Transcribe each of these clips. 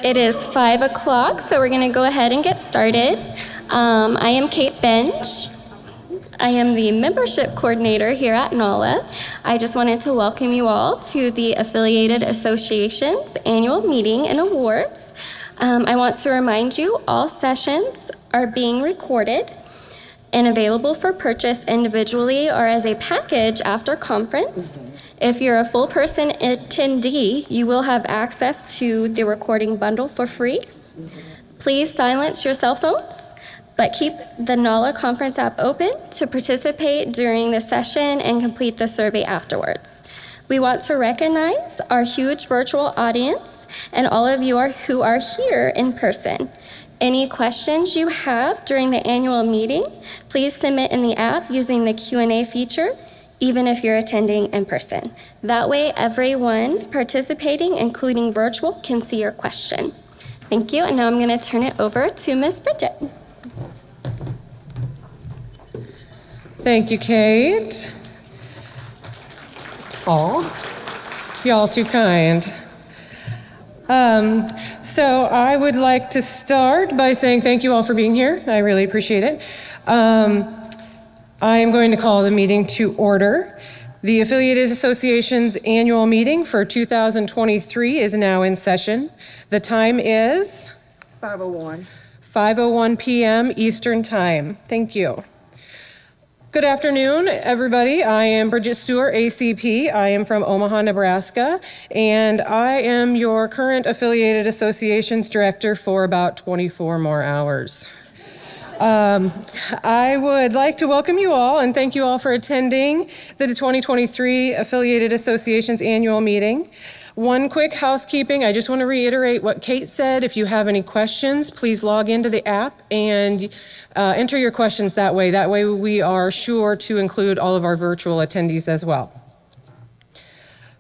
It is 5 o'clock, so we're going to go ahead and get started. I am Kate Bench. I am the membership coordinator here at NALA. I just wanted to welcome you all to the Affiliated Associations annual meeting and awards. I want to remind you all sessions are being recorded and available for purchase individually or as a package after conference. If you're a full person attendee, you will have access to the recording bundle for free. Please silence your cell phones, but keep the NALA conference app open to participate during the session and complete the survey afterwards. We want to recognize our huge virtual audience and all of you who are here in person. Any questions you have during the annual meeting, please submit in the app using the Q&A feature, even if you're attending in person. That way, everyone participating, including virtual, can see your question. Thank you, and now I'm going to turn it over to Ms. Bridget. Thank you, Kate. Aw, y'all too kind. So I would like to start by saying thank you all for being here. I really appreciate it. I am going to call the meeting to order. The Affiliated Associations annual meeting for 2023 is now in session. The time is 5:01 p.m. Eastern Time. Thank you. Good afternoon, everybody. I am Bridget Stewart, ACP. I am from Omaha, Nebraska, and I am your current Affiliated Associations Director for about 24 more hours. I would like to welcome you all and thank you all for attending the 2023 Affiliated Associations annual meeting. One quick housekeeping, I just want to reiterate what Kate said. If you have any questions, please log into the app and enter your questions that way. That way we are sure to include all of our virtual attendees as well.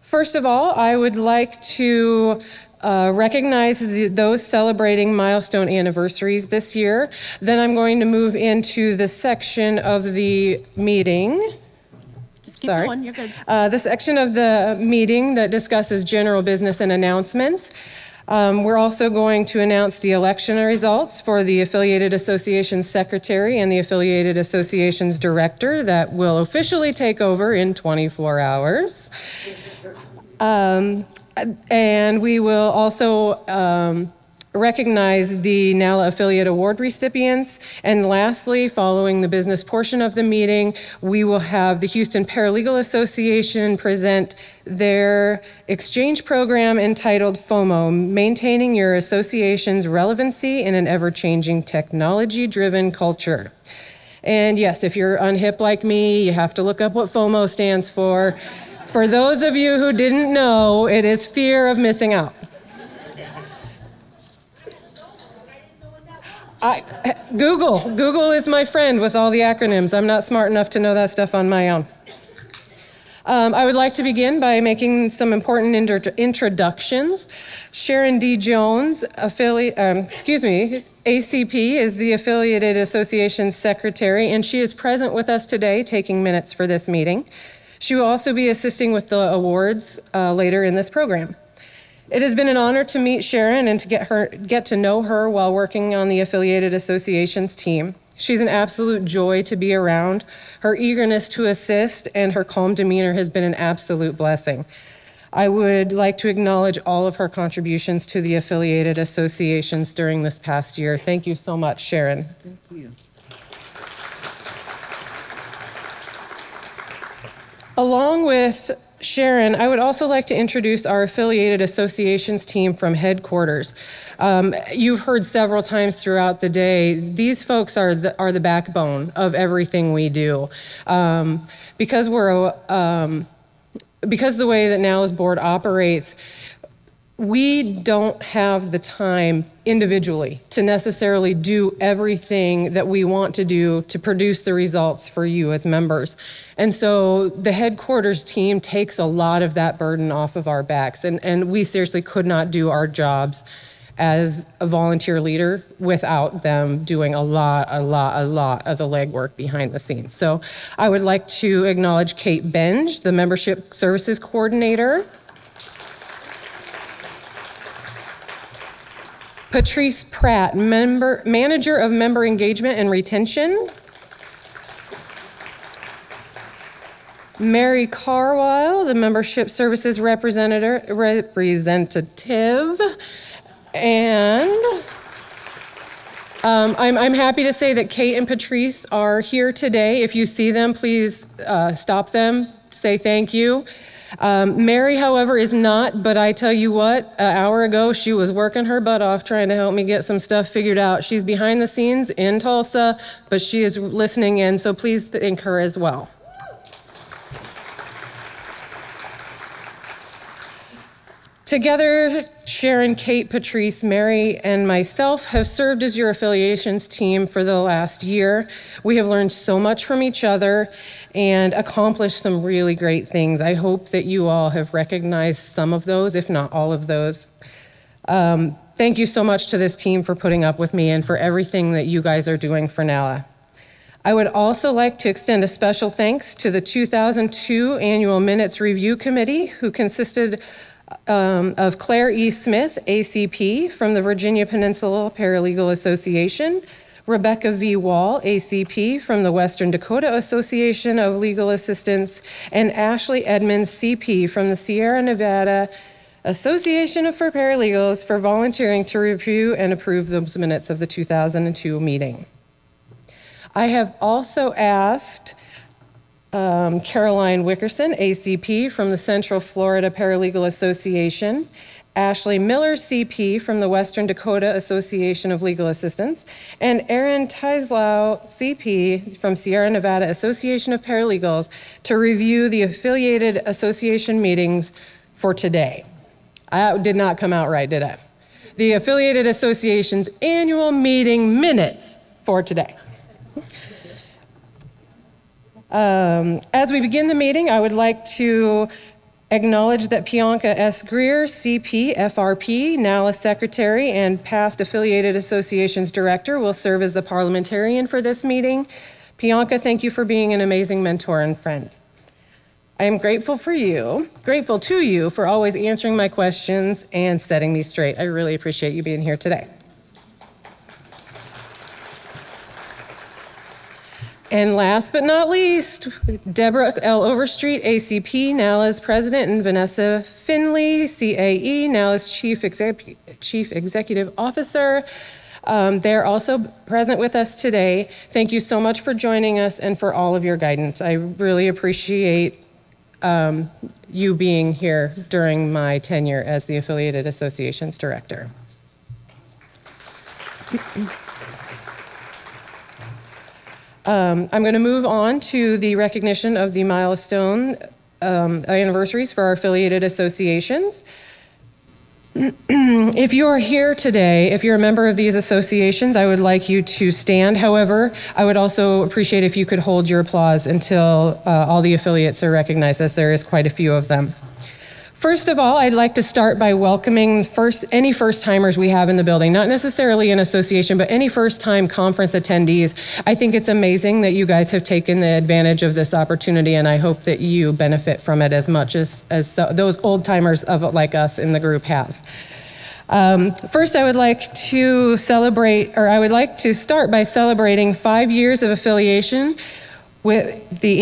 First of all, I would like to recognize those celebrating milestone anniversaries this year. Then I'm going to move into the section of the meeting. Just keep going, you're good. The section of the meeting that discusses general business and announcements. We're also going to announce the election results for the Affiliated Associations Secretary and the Affiliated Associations Director that will officially take over in 24 hours. And we will also recognize the NALA Affiliate Award recipients. And lastly, following the business portion of the meeting, we will have the Houston Paralegal Association present their exchange program entitled FOMO, Maintaining Your Association's Relevancy in an Ever-Changing Technology-Driven Culture. And yes, if you're unhip like me, you have to look up what FOMO stands for. For those of you who didn't know, it is fear of missing out. Google is my friend with all the acronyms. I'm not smart enough to know that stuff on my own. I would like to begin by making some important introductions. Sharon D. Jones, ACP is the Affiliated Associations Secretary, and she is present with us today taking minutes for this meeting. She will also be assisting with the awards later in this program. It has been an honor to meet Sharon and to get to know her while working on the Affiliated Associations team. She's an absolute joy to be around. Her eagerness to assist and her calm demeanor has been an absolute blessing. I would like to acknowledge all of her contributions to the Affiliated Associations during this past year. Thank you so much, Sharon. Thank you. Along with Sharon, I would also like to introduce our Affiliated Associations team from headquarters. You've heard several times throughout the day, these folks are the backbone of everything we do. Because the way that NALA's board operates, we don't have the time individually to necessarily do everything that we want to do to produce the results for you as members. And so the headquarters team takes a lot of that burden off of our backs. And we seriously could not do our jobs as a volunteer leader without them doing a lot of the legwork behind the scenes. So I would like to acknowledge Kate Benj, the Membership Services Coordinator. Patrice Pratt, Manager of Member Engagement and Retention. Mary Carwile, the Membership Services Representative. And I'm happy to say that Kate and Patrice are here today. If you see them, please stop them, say thank you. Mary, however, is not, but I tell you what, an hour ago, she was working her butt off trying to help me get some stuff figured out. She's behind the scenes in Tulsa, but she is listening in, so please thank her as well. Together, Sharon, Kate, Patrice, Mary, and myself have served as your affiliations team for the last year. We have learned so much from each other and accomplished some really great things. I hope that you all have recognized some of those, if not all of those. Thank you so much to this team for putting up with me and for everything that you guys are doing for NALA. I would also like to extend a special thanks to the 2002 Annual Minutes Review Committee, who consisted of Claire E. Smith, ACP, from the Virginia Peninsula Paralegal Association, Rebecca V. Wall, ACP, from the Western Dakota Association of Legal Assistants, and Ashley Edmonds, CP, from the Sierra Nevada Association for Paralegals, for volunteering to review and approve those minutes of the 2002 meeting. I have also asked Caroline Wickerson, ACP, from the Central Florida Paralegal Association, Ashley Miller, CP, from the Western Dakota Association of Legal Assistants, and Erin Teislau, CP, from Sierra Nevada Association of Paralegals, to review the affiliated association meetings for today. I did not come out right, did I? The affiliated association's annual meeting minutes for today. As we begin the meeting, I would like to acknowledge that Bianca S. Greer, CP, FRP, NALA Secretary, and past Affiliated Associations Director, will serve as the parliamentarian for this meeting. Bianca, thank you for being an amazing mentor and friend. I am grateful to you for always answering my questions and setting me straight. I really appreciate you being here today. And last but not least, Deborah L. Overstreet, ACP, NALA's president, and Vanessa Finley, CAE, NALA's chief executive officer. They're also present with us today. Thank you so much for joining us and for all of your guidance. I really appreciate you being here during my tenure as the Affiliated Associations Director. I'm going to move on to the recognition of the milestone anniversaries for our affiliated associations. If you are here today, if you're a member of these associations, I would like you to stand. However, I would also appreciate if you could hold your applause until all the affiliates are recognized, as there is quite a few of them. First of all, I'd like to start by welcoming any first-timers we have in the building, not necessarily an association, but any first-time conference attendees. I think it's amazing that you guys have taken the advantage of this opportunity, and I hope that you benefit from it as much as those old-timers like us in the group have. First, I would like to start by celebrating 5 years of affiliation with the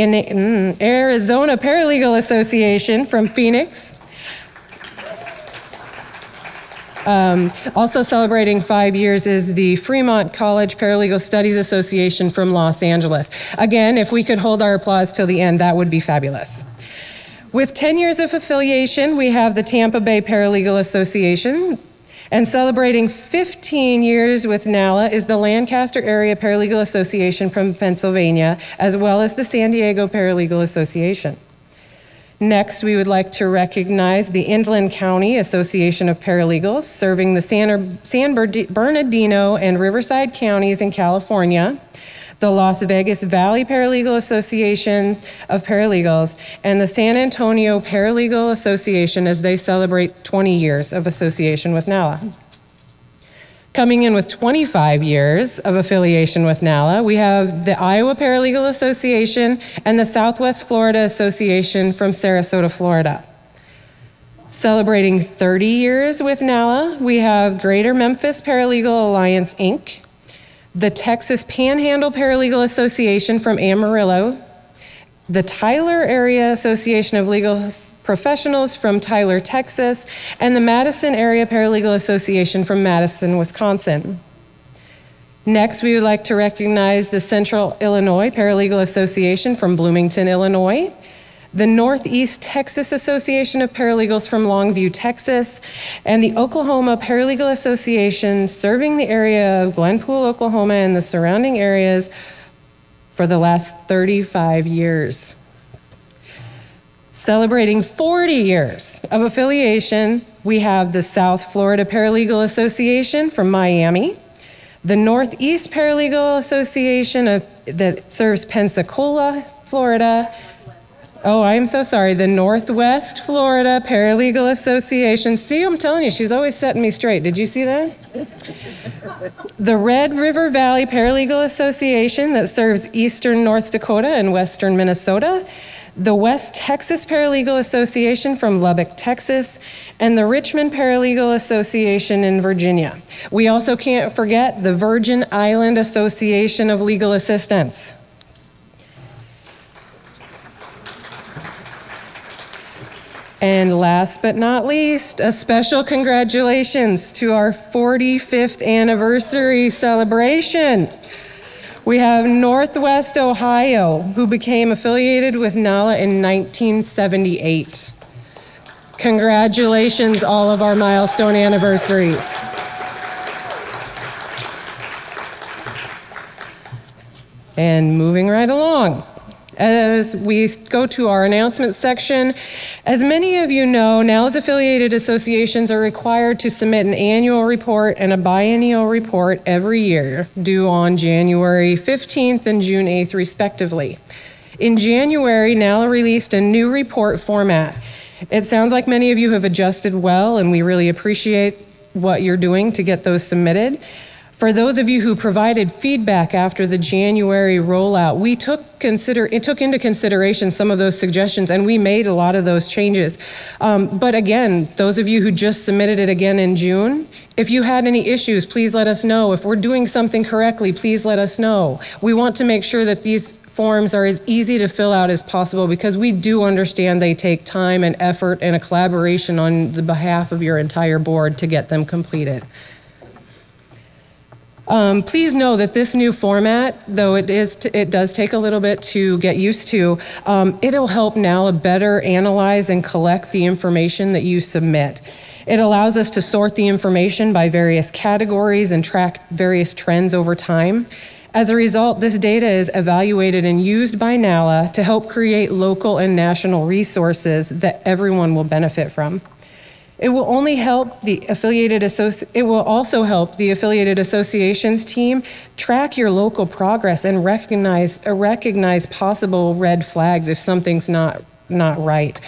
Arizona Paralegal Association from Phoenix. Also celebrating 5 years is the Fremont College Paralegal Studies Association from Los Angeles. Again, if we could hold our applause till the end, that would be fabulous. With 10 years of affiliation, we have the Tampa Bay Paralegal Association. And celebrating 15 years with NALA is the Lancaster Area Paralegal Association from Pennsylvania, as well as the San Diego Paralegal Association. Next, we would like to recognize the Inland County Association of Paralegals, serving the San Bernardino and Riverside counties in California, the Las Vegas Valley Paralegal Association of Paralegals, and the San Antonio Paralegal Association as they celebrate 20 years of association with NALA. Coming in with 25 years of affiliation with NALA, we have the Iowa Paralegal Association and the Southwest Florida Association from Sarasota, Florida. Celebrating 30 years with NALA, we have Greater Memphis Paralegal Alliance, Inc., the Texas Panhandle Paralegal Association from Amarillo, the Tyler Area Association of Legal Professionals from Tyler, Texas, and the Madison Area Paralegal Association from Madison, Wisconsin. Next, we would like to recognize the Central Illinois Paralegal Association from Bloomington, Illinois, the Northeast Texas Association of Paralegals from Longview, Texas, and the Oklahoma Paralegal Association serving the area of Glenpool, Oklahoma, and the surrounding areas for the last 35 years. Celebrating 40 years of affiliation, we have the South Florida Paralegal Association from Miami, the Northeast Paralegal Association that serves Pensacola, Florida. Oh, I'm so sorry. The Northwest Florida Paralegal Association. See, I'm telling you, she's always setting me straight. Did you see that? The Red River Valley Paralegal Association that serves Eastern North Dakota and Western Minnesota. The West Texas Paralegal Association from Lubbock, Texas, and the Richmond Paralegal Association in Virginia. We also can't forget the Virgin Island Association of Legal Assistants. And last but not least, a special congratulations to our 45th anniversary celebration. We have Northwest Ohio, who became affiliated with NALA in 1978. Congratulations, all of our milestone anniversaries. And moving right along. As we go to our announcements section, as many of you know, NALA's affiliated associations are required to submit an annual report and a biennial report every year, due on January 15th and June 8th, respectively. In January, NALA released a new report format. It sounds like many of you have adjusted well, and we really appreciate what you're doing to get those submitted. For those of you who provided feedback after the January rollout, we took into consideration some of those suggestions, and we made a lot of those changes. But again, those of you who just submitted it again in June, if you had any issues, please let us know. If we're doing something correctly, please let us know. We want to make sure that these forms are as easy to fill out as possible, because we do understand they take time and effort and a collaboration on the behalf of your entire board to get them completed. Please know that this new format, though it does take a little bit to get used to, it'll help NALA better analyze and collect the information that you submit. It allows us to sort the information by various categories and track various trends over time. As a result, this data is evaluated and used by NALA to help create local and national resources that everyone will benefit from. It will also help the affiliated associations team track your local progress and recognize possible red flags if something's not right.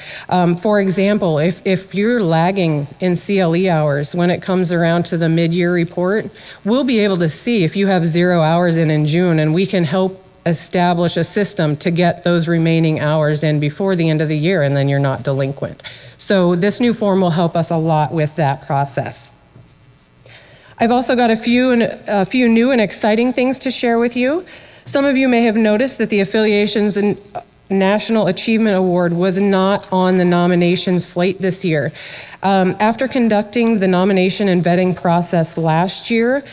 For example, if you're lagging in CLE hours when it comes around to the mid-year report, we'll be able to see if you have 0 hours in June, and we can help establish a system to get those remaining hours in before the end of the year, and then you're not delinquent. So this new form will help us a lot with that process. I've also got a few new and exciting things to share with you. Some of you may have noticed that the Affiliations and National Achievement Award was not on the nomination slate this year. After conducting the nomination and vetting process last year,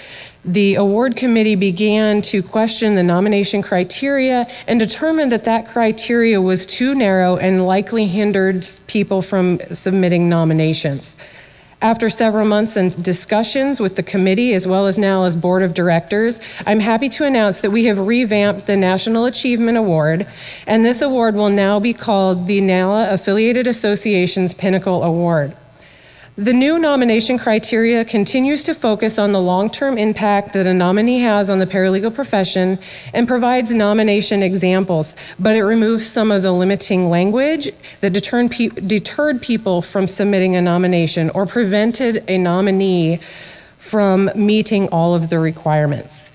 the award committee began to question the nomination criteria and determined that that criteria was too narrow and likely hindered people from submitting nominations. After several months and discussions with the committee as well as NALA's board of directors, I'm happy to announce that we have revamped the National Achievement Award, and this award will now be called the NALA Affiliated Associations Pinnacle Award. The new nomination criteria continues to focus on the long-term impact that a nominee has on the paralegal profession and provides nomination examples, but it removes some of the limiting language that deterred people from submitting a nomination or prevented a nominee from meeting all of the requirements.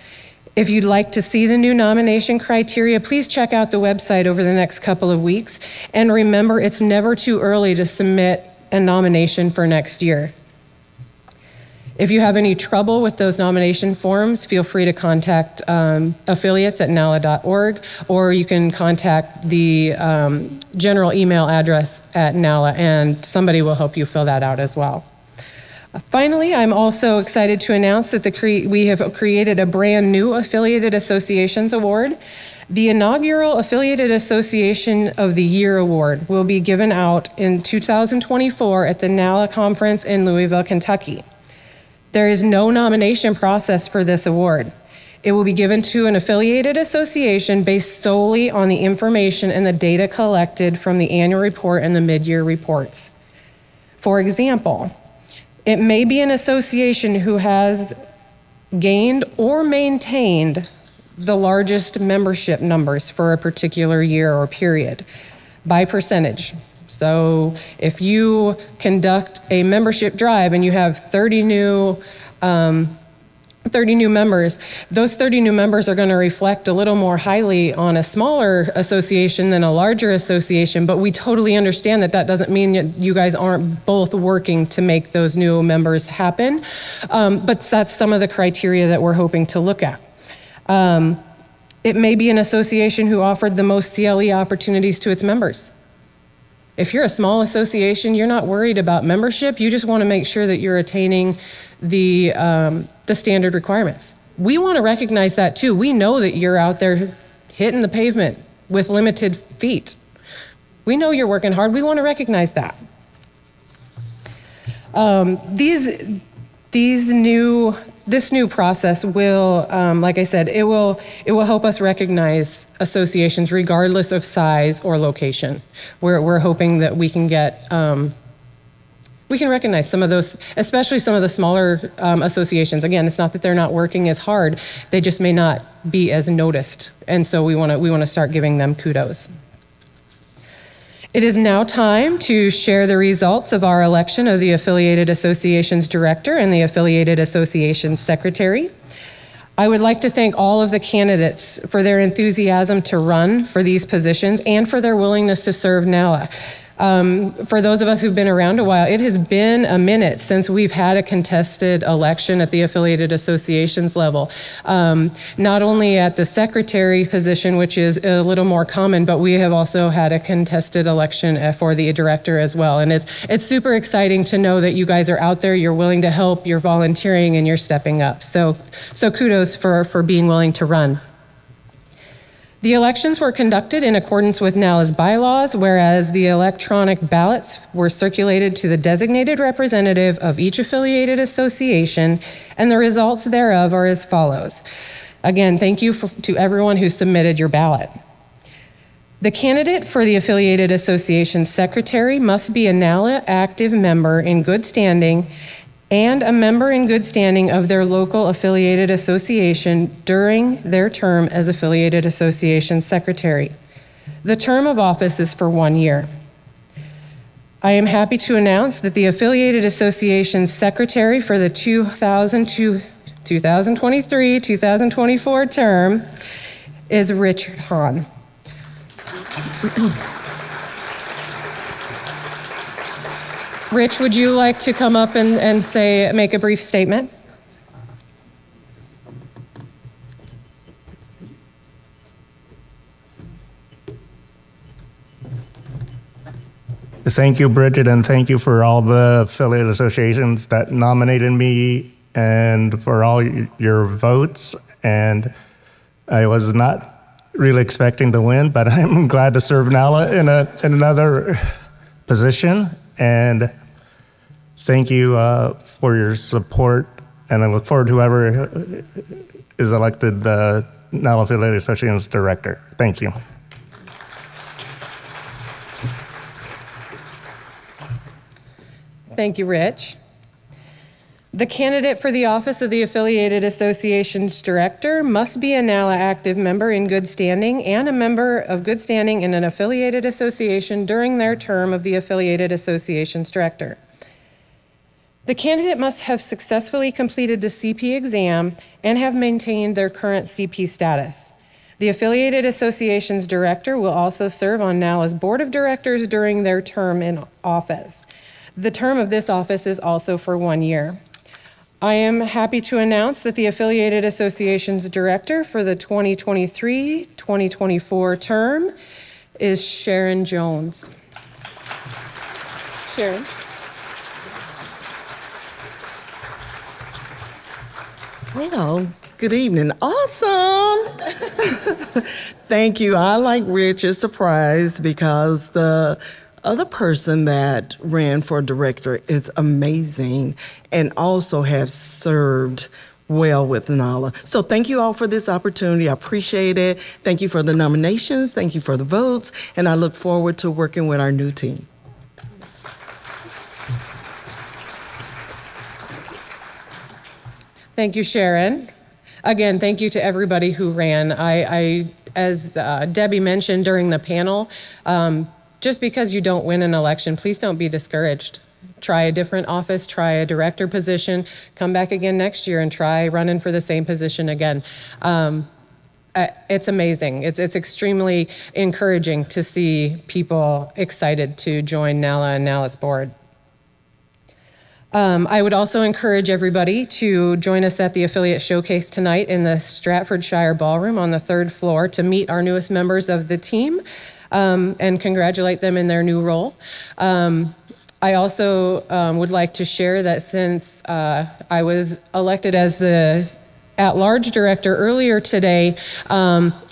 If you'd like to see the new nomination criteria, please check out the website over the next couple of weeks. And remember, it's never too early to submit a nomination for next year. If you have any trouble with those nomination forms, feel free to contact affiliates at NALA.org, or you can contact the general email address at NALA, and somebody will help you fill that out as well. Finally, I'm also excited to announce that we have created a brand new Affiliated Associations Award. The inaugural Affiliated Association of the Year Award will be given out in 2024 at the NALA conference in Louisville, Kentucky. There is no nomination process for this award. It will be given to an affiliated association based solely on the information and the data collected from the annual report and the mid-year reports. For example, it may be an association who has gained or maintained the largest membership numbers for a particular year or period by percentage. So if you conduct a membership drive and you have 30 new members, those 30 new members are going to reflect a little more highly on a smaller association than a larger association, but we totally understand that that doesn't mean that you guys aren't both working to make those new members happen. But that's some of the criteria that we're hoping to look at. It may be an association who offered the most CLE opportunities to its members. If you're a small association, you're not worried about membership. You just want to make sure that you're attaining the standard requirements. We want to recognize that too. We know that you're out there hitting the pavement with limited feet. We know you're working hard. We want to recognize that. This new process will, like I said, it will help us recognize associations regardless of size or location. We're hoping that we can recognize some of those, especially some of the smaller associations. Again, it's not that they're not working as hard; they just may not be as noticed, and so we want to start giving them kudos. It is now time to share the results of our election of the Affiliated Associations Director and the Affiliated Associations Secretary. I would like to thank all of the candidates for their enthusiasm to run for these positions and for their willingness to serve NALA. For those of us who've been around a while, it has been a minute since we've had a contested election at the affiliated associations level. Not only at the secretary position, which is a little more common, but we have also had a contested election for the director as well. And it's super exciting to know that you guys are out there, you're willing to help, you're volunteering, and you're stepping up. So kudos for being willing to run. The elections were conducted in accordance with NALA's bylaws, whereas the electronic ballots were circulated to the designated representative of each affiliated association, and the results thereof are as follows. Again, thank you to everyone who submitted your ballot. The candidate for the affiliated association secretary must be a NALA active member in good standing and a member in good standing of their local affiliated association during their term as affiliated association secretary. The term of office is for 1 year. I am happy to announce that the affiliated association secretary for the 2023-2024 term is Richard Hahn. Rich, would you like to come up and make a brief statement? Thank you, Bridget, and thank you for all the affiliate associations that nominated me and for all your votes. And I was not really expecting to win, but I'm glad to serve NALA in another position. And thank you for your support, and I look forward to whoever is elected the NALA Affiliated Associations Director. Thank you. Thank you, Rich. The candidate for the office of the Affiliated Associations Director must be a NALA active member in good standing and a member of good standing in an affiliated association during their term of the Affiliated Associations Director. The candidate must have successfully completed the CP exam and have maintained their current CP status. The Affiliated Associations Director will also serve on NALA's Board of Directors during their term in office. The term of this office is also for 1 year. I am happy to announce that the Affiliated Associations Director for the 2023-2024 term is Sharon Jones. Sharon. Well, good evening. Awesome. Thank you. I, like Rich, is surprised because the other person that ran for director is amazing and also has served well with NALA. So thank you all for this opportunity. I appreciate it. Thank you for the nominations. Thank you for the votes. And I look forward to working with our new team. Thank you, Sharon. Again, thank you to everybody who ran. As Debbie mentioned during the panel, just because you don't win an election, please don't be discouraged. Try a different office, try a director position, come back again next year and try running for the same position again. It's amazing. It's extremely encouraging to see people excited to join NALA and NALA's board. I would also encourage everybody to join us at the Affiliate Showcase tonight in the Stratfordshire Ballroom on the 3rd floor to meet our newest members of the team and congratulate them in their new role. I also would like to share that since I was elected as the at-large director earlier today,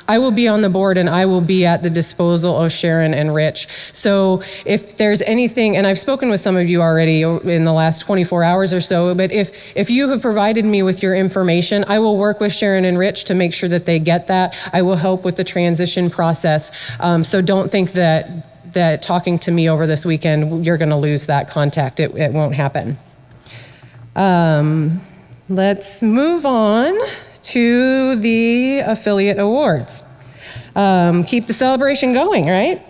I will be on the board and I will be at the disposal of Sharon and Rich. So if there's anything, and I've spoken with some of you already in the last 24 hours or so, but if you have provided me with your information, I will work with Sharon and Rich to make sure that they get that. I will help with the transition process. So don't think that talking to me over this weekend, you're gonna lose that contact. It won't happen. Let's move on to the affiliate awards. Keep the celebration going, right?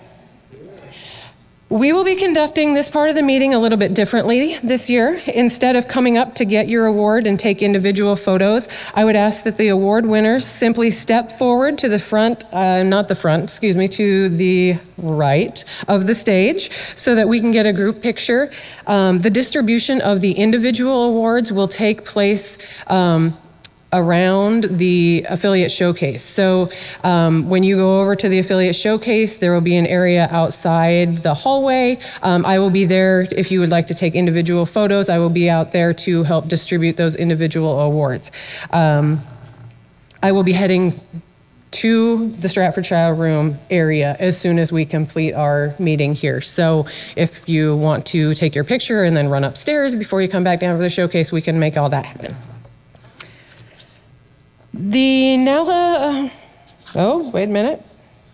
We will be conducting this part of the meeting a little bit differently this year. Instead of coming up to get your award and take individual photos, I would ask that the award winners simply step forward to the front, to the right of the stage so that we can get a group picture. The distribution of the individual awards will take place around the Affiliate Showcase. So when you go over to the Affiliate Showcase, there will be an area outside the hallway. I will be there if you would like to take individual photos. I will be out there to help distribute those individual awards. I will be heading to the Stratfordshire Room area as soon as we complete our meeting here. So if you want to take your picture and then run upstairs before you come back down for the showcase, we can make all that happen. The NALA, oh, wait a minute.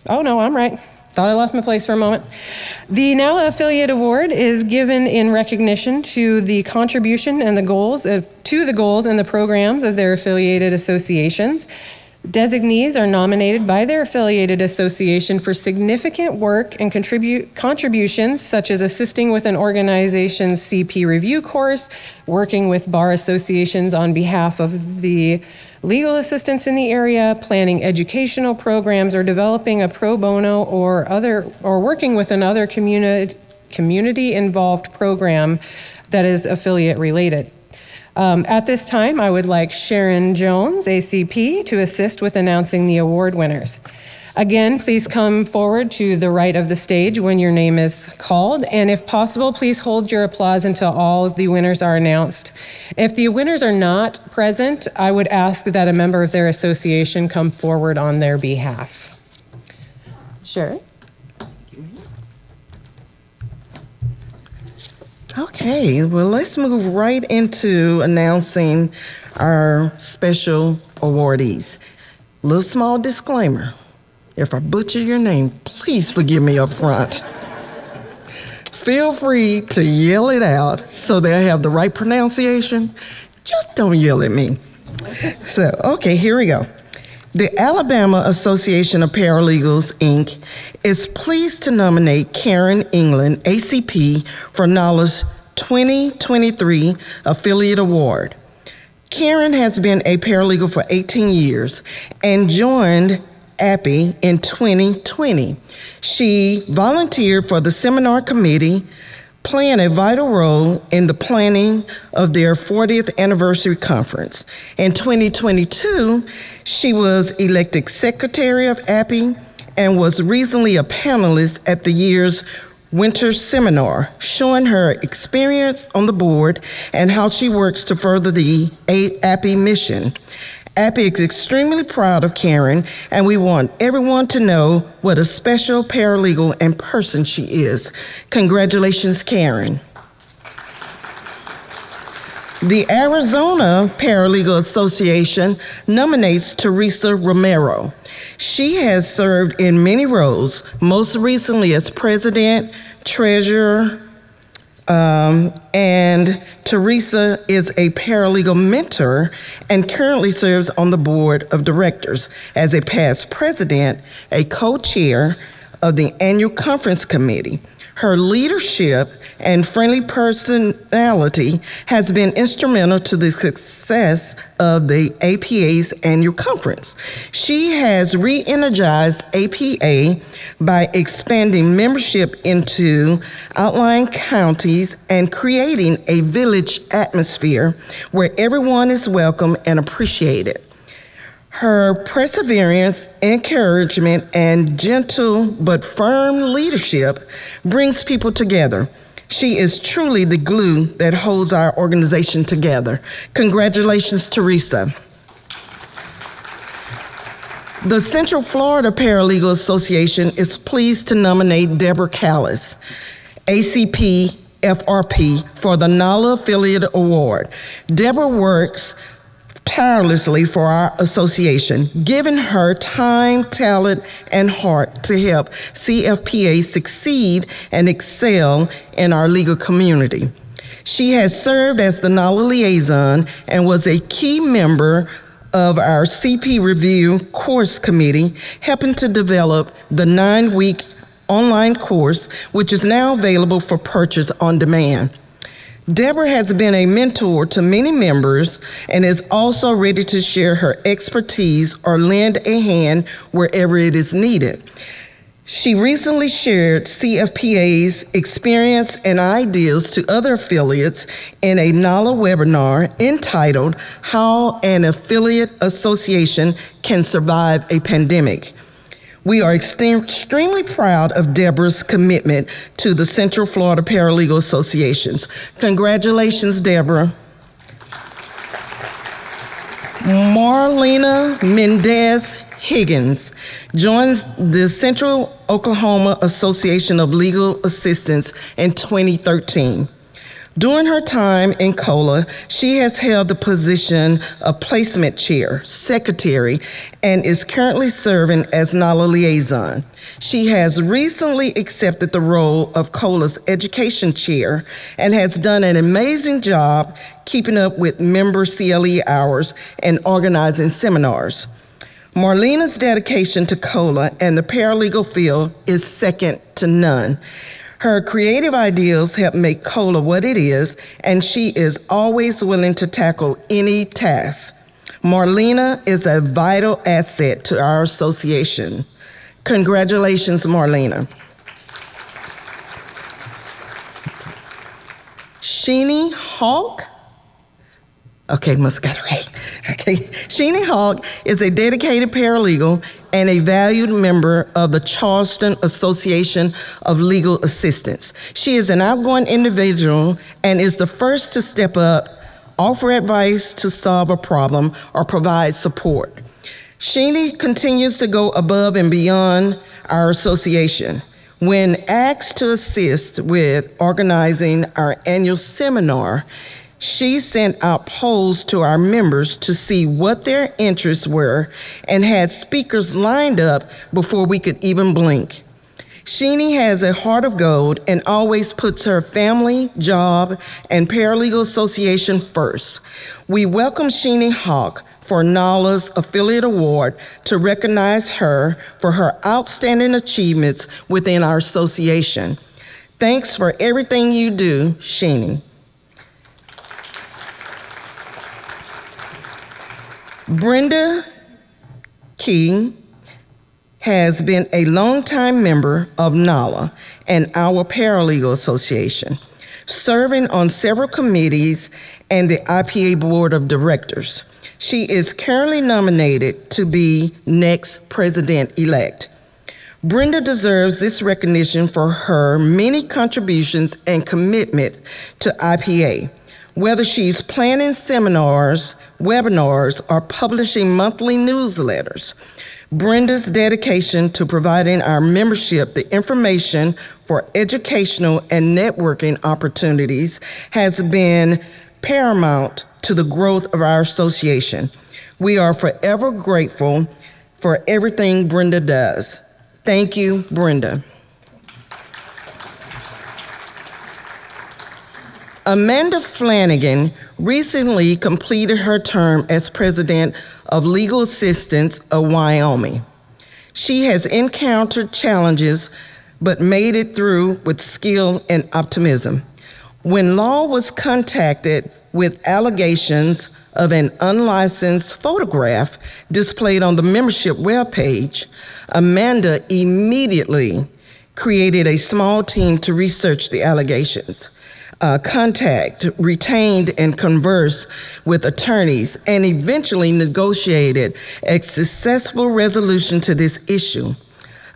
Oh no, I'm right. Thought I lost my place for a moment. The NALA Affiliate Award is given in recognition to the contribution and the goals and the programs of their affiliated associations. Designees are nominated by their affiliated association for significant work and contributions such as assisting with an organization's CP review course, working with bar associations on behalf of the legal assistance in the area, planning educational programs, or developing a pro bono or working with another community-involved program that is affiliate related. At this time, I would like Sharon Jones, ACP, to assist with announcing the award winners. Again, please come forward to the right of the stage when your name is called, and if possible, please hold your applause until all of the winners are announced. If the winners are not present, I would ask that a member of their association come forward on their behalf. Sure. Okay, well, let's move right into announcing our special awardees. Little small disclaimer. If I butcher your name, please forgive me up front. Feel free to yell it out so that I have the right pronunciation. Just don't yell at me. So, okay, here we go. The Alabama Association of Paralegals, Inc. is pleased to nominate Karen England, ACP, for NALA's 2023 Affiliate Award. Karen has been a paralegal for 18 years and joined APPI in 2020. She volunteered for the seminar committee, playing a vital role in the planning of their 40th anniversary conference. In 2022, she was elected Secretary of APPE and was recently a panelist at the year's Winter Seminar, showing her experience on the board and how she works to further the APPE mission. APPE is extremely proud of Karen, and we want everyone to know what a special paralegal and person she is. Congratulations, Karen. The Arizona Paralegal Association nominates Teresa Romero. She has served in many roles, most recently as president, treasurer, and Teresa is a paralegal mentor and currently serves on the board of directors as a past president, a co-chair of the annual conference committee. Her leadership and friendly personality has been instrumental to the success of the APA's annual conference. She has re-energized APA by expanding membership into outlying counties and creating a village atmosphere where everyone is welcome and appreciated. Her perseverance, encouragement, and gentle but firm leadership brings people together. She is truly the glue that holds our organization together. Congratulations, Teresa. The Central Florida Paralegal Association is pleased to nominate Deborah Callis, ACP FRP, for the NALA Affiliate Award. Deborah works tirelessly for our association, giving her time, talent, and heart to help CFPA succeed and excel in our legal community. She has served as the NALA liaison and was a key member of our CP Review course committee, helping to develop the 9-week online course, which is now available for purchase on demand. Deborah has been a mentor to many members and is also ready to share her expertise or lend a hand wherever it is needed. She recently shared CFPA's experience and ideas to other affiliates in a NALA webinar entitled How an Affiliate Association Can Survive a Pandemic. We are extremely proud of Deborah's commitment to the Central Florida Paralegal Associations. Congratulations, Deborah. Marlena Mendez Higgins joins the Central Oklahoma Association of Legal Assistants in 2013. During her time in COLA, she has held the position of placement chair, secretary, and is currently serving as NALA liaison. She has recently accepted the role of COLA's education chair and has done an amazing job keeping up with member CLE hours and organizing seminars. Marlena's dedication to COLA and the paralegal field is second to none. Her creative ideas help make COLA what it is, and she is always willing to tackle any task. Marlena is a vital asset to our association. Congratulations, Marlena. Sheenie Hawk. Okay, must got it right. Okay, Sheenie Hawk is a dedicated paralegal and a valued member of the Charleston Association of Legal Assistants. She is an outgoing individual and is the first to step up, offer advice to solve a problem, or provide support. Sheenie continues to go above and beyond our association. When asked to assist with organizing our annual seminar, she sent out polls to our members to see what their interests were and had speakers lined up before we could even blink. Sheenie has a heart of gold and always puts her family, job, and paralegal association first. We welcome Sheenie Hawk for NALA's Affiliate Award to recognize her for her outstanding achievements within our association. Thanks for everything you do, Sheenie. Brenda King has been a longtime member of NALA and our Paralegal Association. serving on several committees and the IPA Board of Directors. She is currently nominated to be next president-elect. Brenda deserves this recognition for her many contributions and commitment to IPA. Whether she's planning seminars, webinars, or publishing monthly newsletters, Brenda's dedication to providing our membership the information for educational and networking opportunities has been paramount to the growth of our association. We are forever grateful for everything Brenda does. Thank you, Brenda. Amanda Flanagan recently completed her term as president of Legal Assistance of Wyoming. She has encountered challenges but made it through with skill and optimism. When Law was contacted with allegations of an unlicensed photograph displayed on the membership webpage, Amanda immediately created a small team to research the allegations, retained and conversed with attorneys, and eventually negotiated a successful resolution to this issue.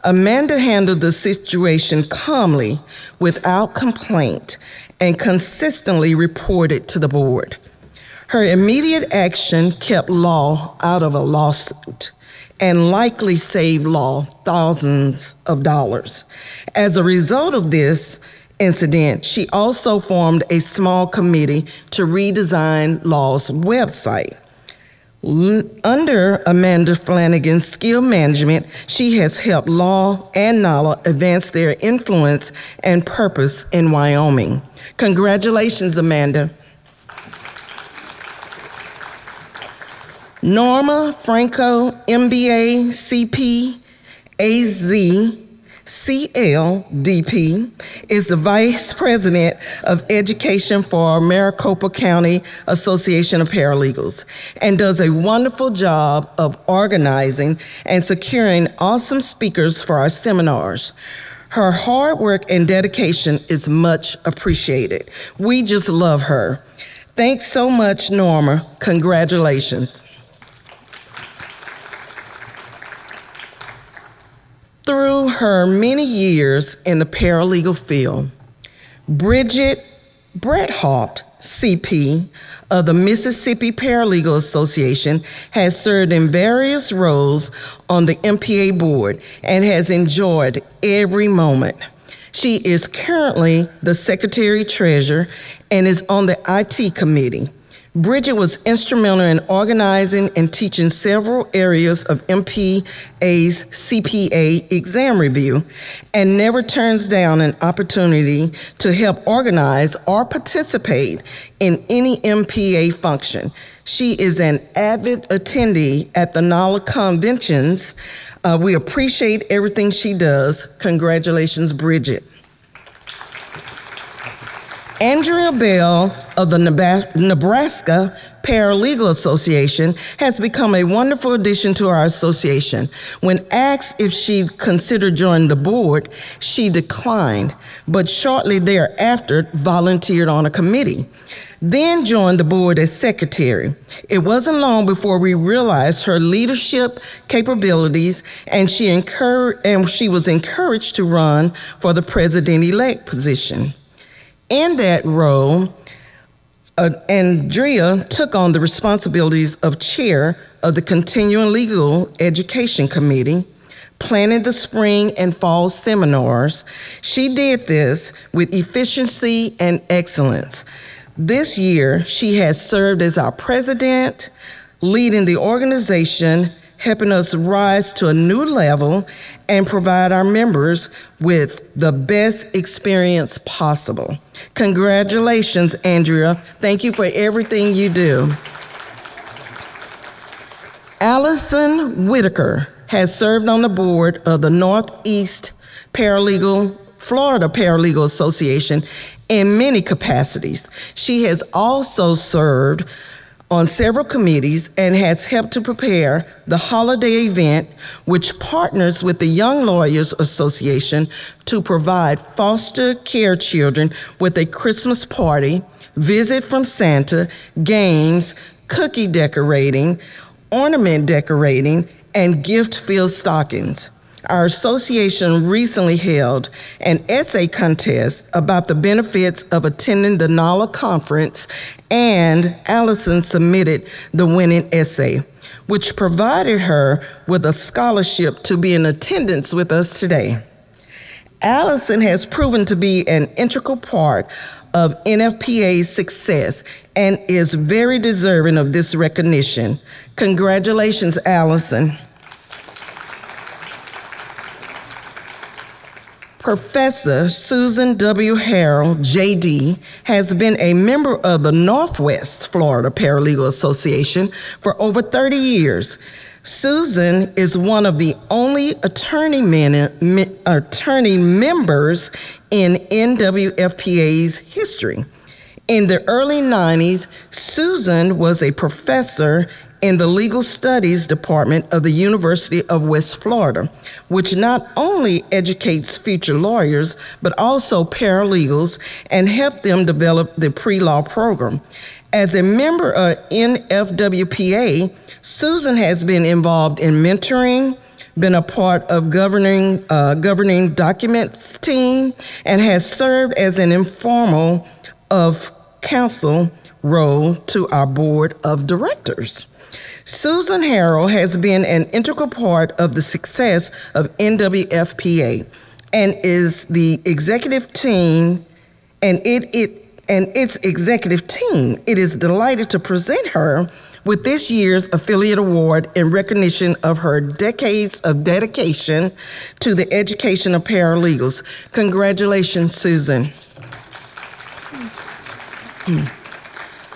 Amanda handled the situation calmly, without complaint, and consistently reported to the board. Her immediate action kept Law out of a lawsuit and likely saved Law thousands of dollars. As a result of this incident, she also formed a small committee to redesign Law's website. Under Amanda Flanagan's skill management, she has helped Law and NALA advance their influence and purpose in Wyoming. Congratulations, Amanda. Norma Franco, MBA, CP, AZ, CLDP, is the Vice President of Education for Maricopa County Association of Paralegals and does a wonderful job of organizing and securing awesome speakers for our seminars. Her hard work and dedication is much appreciated. We just love her. Thanks so much, Norma. Congratulations. Through her many years in the paralegal field, Bridget Bretthaupt, CP, of the Mississippi Paralegal Association, has served in various roles on the MPA board and has enjoyed every moment. She is currently the Secretary-Treasurer and is on the IT committee. Bridget was instrumental in organizing and teaching several areas of MPA's CPA exam review and never turns down an opportunity to help organize or participate in any MPA function. She is an avid attendee at the NALA conventions. We appreciate everything she does. Congratulations, Bridget. Andrea Bell of the Nebraska Paralegal Association has become a wonderful addition to our association. When asked if she considered joining the board, she declined, but shortly thereafter volunteered on a committee, then joined the board as secretary. It wasn't long before we realized her leadership capabilities, and she was encouraged to run for the president-elect position. In that role, Andrea took on the responsibilities of chair of the Continuing Legal Education Committee, planning the spring and fall seminars. She did this with efficiency and excellence. This year, she has served as our president, leading the organization, helping us rise to a new level and provide our members with the best experience possible. Congratulations, Andrea. Thank you for everything you do. Allison Whitaker has served on the board of the Northeast Florida Paralegal Association in many capacities. She has also served on several committees and has helped to prepare the holiday event, which partners with the Young Lawyers Association to provide foster care children with a Christmas party, visit from Santa, games, cookie decorating, ornament decorating, and gift-filled stockings. Our association recently held an essay contest about the benefits of attending the NALA conference, and Allison submitted the winning essay, which provided her with a scholarship to be in attendance with us today. Allison has proven to be an integral part of NFPA's success and is very deserving of this recognition. Congratulations, Allison. Professor Susan W. Harrell, JD, has been a member of the Northwest Florida Paralegal Association for over 30 years. Susan is one of the only attorney members in NWFPA's history. In the early 90s, Susan was a professor in the Legal Studies Department of the University of West Florida, which not only educates future lawyers, but also paralegals and help them develop the pre-law program. As a member of NFWPA, Susan has been involved in mentoring, been a part of governing documents team, and has served as an informal of counsel role to our board of directors. Susan Harrell has been an integral part of the success of NWFPA and is the executive team and its executive team. It is delighted to present her with this year's Affiliate Award in recognition of her decades of dedication to the education of paralegals. Congratulations, Susan.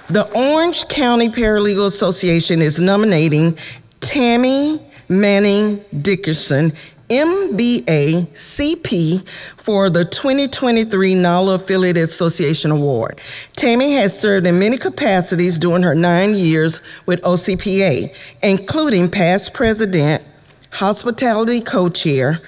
The Orange County Paralegal Association is nominating Tammy Manning Dickerson, MBA, CP, for the 2023 NALA Affiliate Association Award. Tammy has served in many capacities during her 9 years with OCPA, including past president, hospitality co-chair,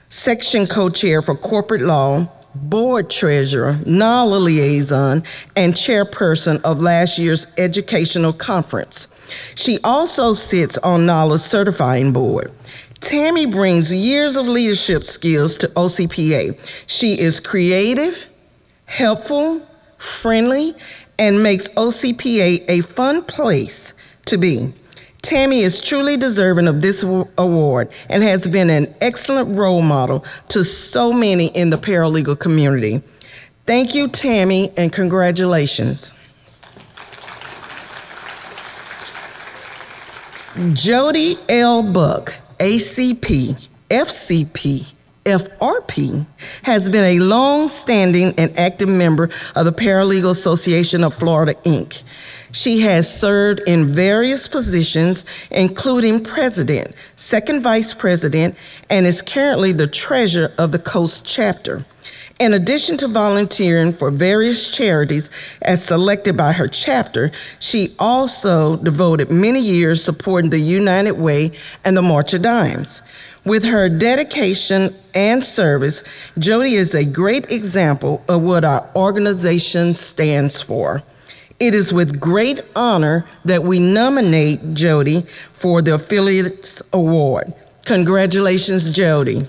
section co-chair for corporate law, board treasurer, NALA liaison, and chairperson of last year's educational conference. She also sits on NALA's certifying board. Tammy brings years of leadership skills to OCPA. She is creative, helpful, friendly, and makes OCPA a fun place to be. Tammy is truly deserving of this award and has been an excellent role model to so many in the paralegal community. Thank you, Tammy, and congratulations. Jody L. Buck, ACP, FCP, FRP, has been a long-standing and active member of the Paralegal Association of Florida, Inc. She has served in various positions, including president, second vice president, and is currently the treasurer of the Coast chapter. In addition to volunteering for various charities as selected by her chapter, she also devoted many years supporting the United Way and the March of Dimes. With her dedication and service, Jody is a great example of what our organization stands for. It is with great honor that we nominate Jody for the Affiliates Award. Congratulations, Jody.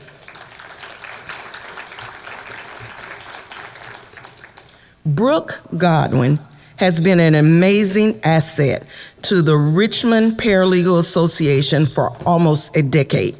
Brooke Godwin has been an amazing asset to the Richmond Paralegal Association for almost a decade.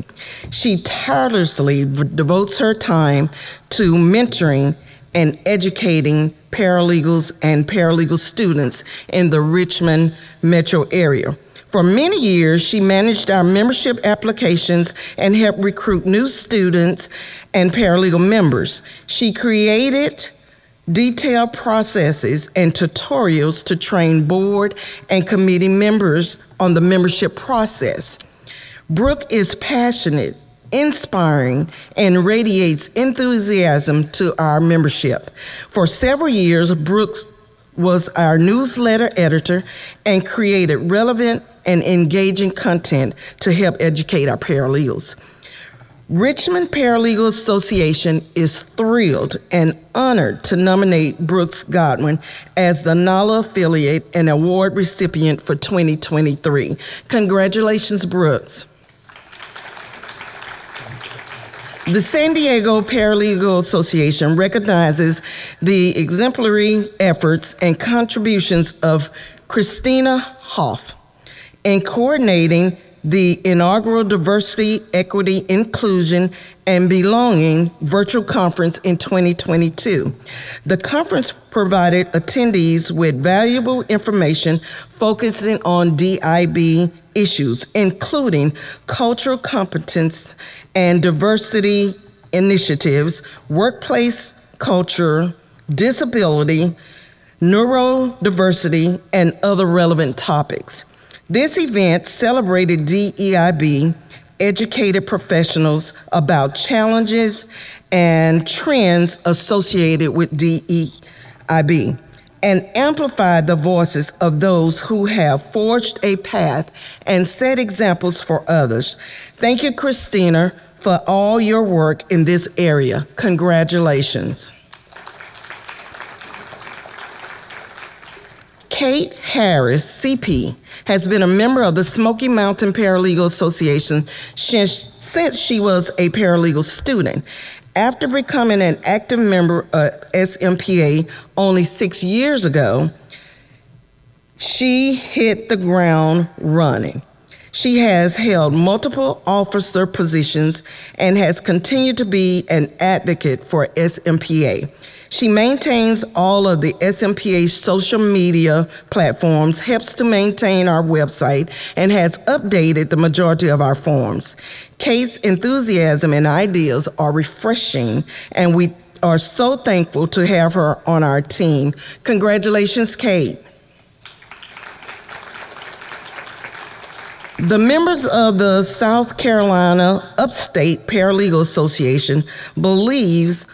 She tirelessly devotes her time to mentoring and educating paralegals and paralegal students in the Richmond metro area. For many years, she managed our membership applications and helped recruit new students and paralegal members. She created detailed processes and tutorials to train board and committee members on the membership process. Brooke is passionate, inspiring, and radiates enthusiasm to our membership. For several years, Brooke was our newsletter editor and created relevant and engaging content to help educate our paralegals. Richmond Paralegal Association is thrilled and honored to nominate Brooks Godwin as the NALA affiliate and award recipient for 2023. Congratulations, Brooks. The San Diego Paralegal Association recognizes the exemplary efforts and contributions of Christina Hoff in coordinating the inaugural Diversity, Equity, Inclusion, and Belonging virtual conference in 2022. The conference provided attendees with valuable information focusing on DIB issues, including cultural competence and diversity initiatives, workplace culture, disability, neurodiversity, and other relevant topics. This event celebrated DEIB, educated professionals about challenges and trends associated with DEIB, and amplified the voices of those who have forged a path and set examples for others. Thank you, Christina, for all your work in this area. Congratulations. Kate Harris, CP, has been a member of the Smoky Mountain Paralegal Association since she was a paralegal student. After becoming an active member of SMPA only 6 years ago, she hit the ground running. She has held multiple officer positions and has continued to be an advocate for SMPA. She maintains all of the SMPA social media platforms, helps to maintain our website, and has updated the majority of our forums. Kate's enthusiasm and ideas are refreshing, and we are so thankful to have her on our team. Congratulations, Kate. The members of the South Carolina Upstate Paralegal Association believes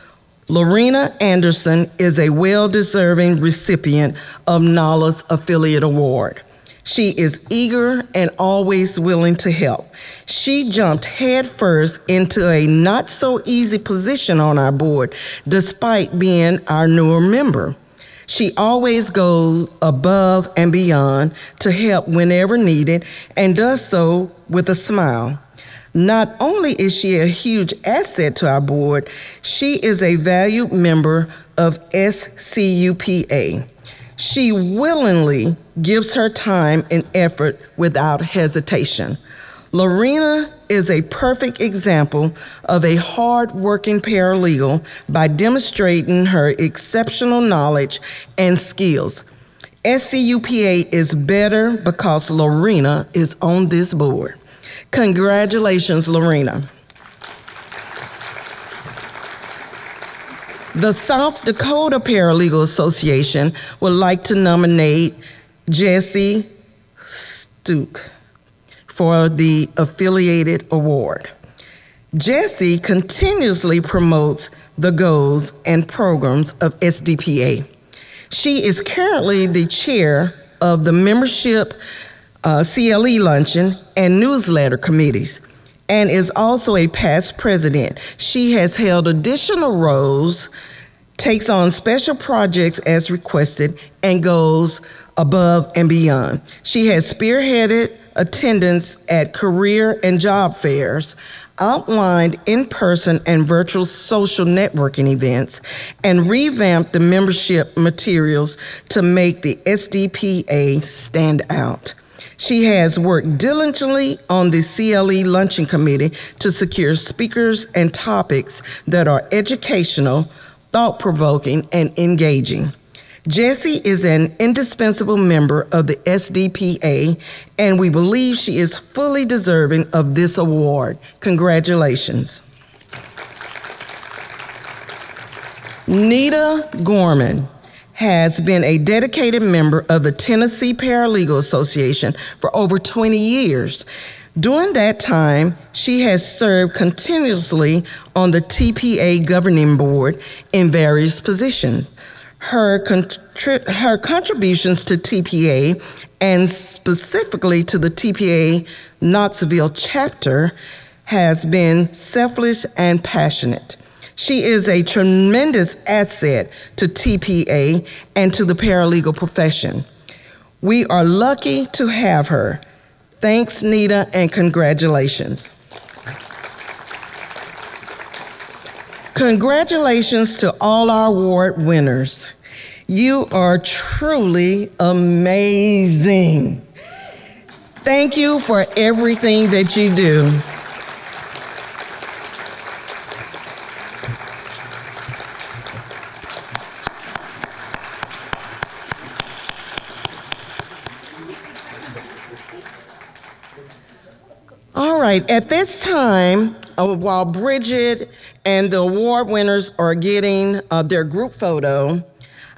Lorena Anderson is a well-deserving recipient of NALA's Affiliate Award. She is eager and always willing to help. She jumped headfirst into a not-so-easy position on our board, despite being our newer member. She always goes above and beyond to help whenever needed and does so with a smile. Not only is she a huge asset to our board, she is a valued member of SCUPA. She willingly gives her time and effort without hesitation. Lorena is a perfect example of a hard-working paralegal by demonstrating her exceptional knowledge and skills. SCUPA is better because Lorena is on this board. Congratulations, Lorena. The South Dakota Paralegal Association would like to nominate Jesse Stuck for the Affiliated Award. Jesse continuously promotes the goals and programs of SDPA. She is currently the chair of the membership CLE luncheon and newsletter committees, and is also a past president. She has held additional roles, takes on special projects as requested, and goes above and beyond. She has spearheaded attendance at career and job fairs, outlined in-person and virtual social networking events, and revamped the membership materials to make the SDPA stand out. She has worked diligently on the CLE Luncheon Committee to secure speakers and topics that are educational, thought-provoking, and engaging. Jessie is an indispensable member of the SDPA, and we believe she is fully deserving of this award. Congratulations. Nita Gorman has been a dedicated member of the Tennessee Paralegal Association for over 20 years. During that time, she has served continuously on the TPA governing board in various positions. Her her contributions to TPA, and specifically to the TPA Knoxville chapter, has been selfless and passionate. She is a tremendous asset to TPA and to the paralegal profession. We are lucky to have her. Thanks, Nita, and congratulations. Congratulations to all our award winners. You are truly amazing. Thank you for everything that you do. All right, at this time, while Bridget and the award winners are getting their group photo,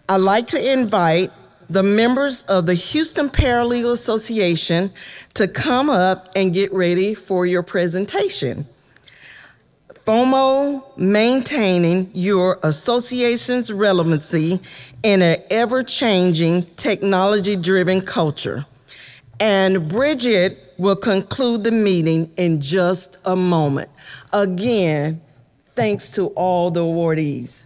I'd like to invite the members of the Houston Paralegal Association to come up and get ready for your presentation. FOMO, maintaining your association's relevancy in an ever-changing, technology-driven culture. And Bridget will conclude the meeting in just a moment. Again, thanks to all the awardees.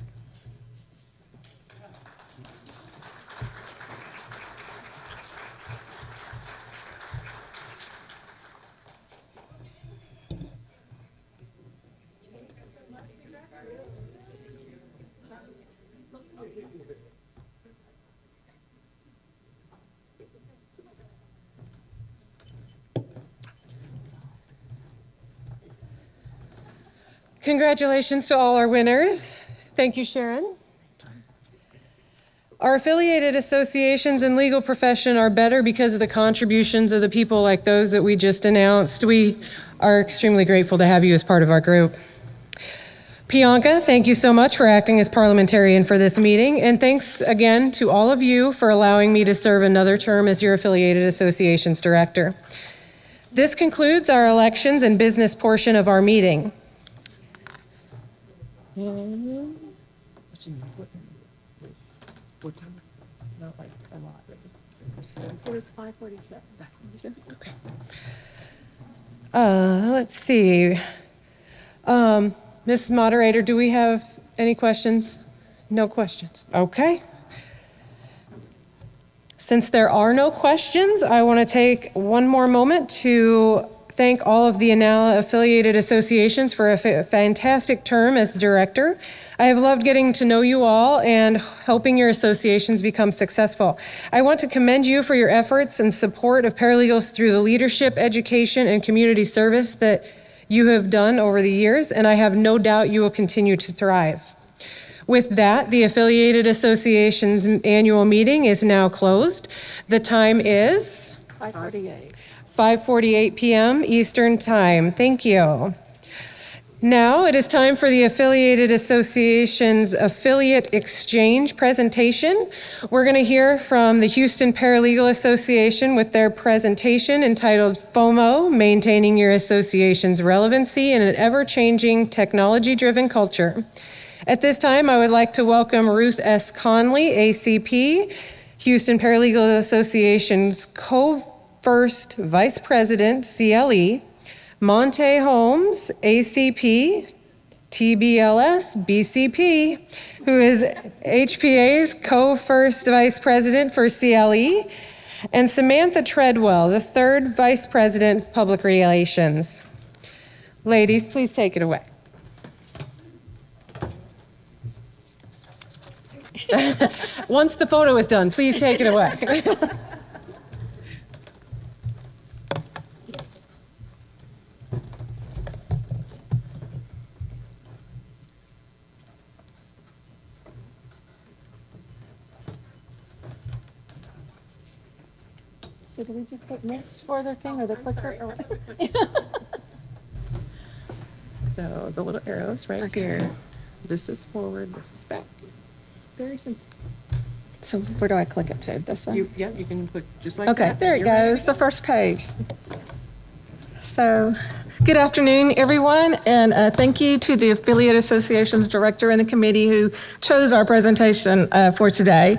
Congratulations to all our winners. Thank you, Sharon. Our affiliated associations and legal profession are better because of the contributions of the people like those that we just announced. We are extremely grateful to have you as part of our group. Pianka, thank you so much for acting as parliamentarian for this meeting, and thanks again to all of you for allowing me to serve another term as your affiliated associations director. This concludes our elections and business portion of our meeting. So it's 5:47. Okay. Let's see. Ms. Moderator, do we have any questions? No questions. Okay. Since there are no questions, I want to take one more moment to thank all of the ANALA affiliated associations for a fantastic term as the director. I have loved getting to know you all and helping your associations become successful. I want to commend you for your efforts and support of paralegals through the leadership, education, and community service that you have done over the years, and I have no doubt you will continue to thrive. With that, the Affiliated Associations annual meeting is now closed. The time is 5:48. 5:48 p.m. Eastern Time. Thank you. Now it is time for the Affiliated Associations Affiliate Exchange presentation. We're going to hear from the Houston Paralegal Association with their presentation entitled FOMO, Maintaining Your Association's Relevancy in an Ever-Changing Technology-Driven Culture. At this time, I would like to welcome Ruth S. Conley, ACP, Houston Paralegal Association's Co-First Vice President, CLE, Monte Holmes, ACP, TBLS, BCP, who is HPA's Co-First Vice President for CLE, and Samantha Treadwell, the Third Vice President, Public Relations. Ladies, please take it away. Once the photo is done, please take it away. So do we just hit next for the thing or the clicker or whatever? So the little arrows right here. This is forward, this is back. Very simple. So where do I click it to? This one? You can click just like that. Okay, there it You're ready. goes, the first page. So, good afternoon, everyone, and thank you to the Affiliate Associations Director and the committee who chose our presentation for today.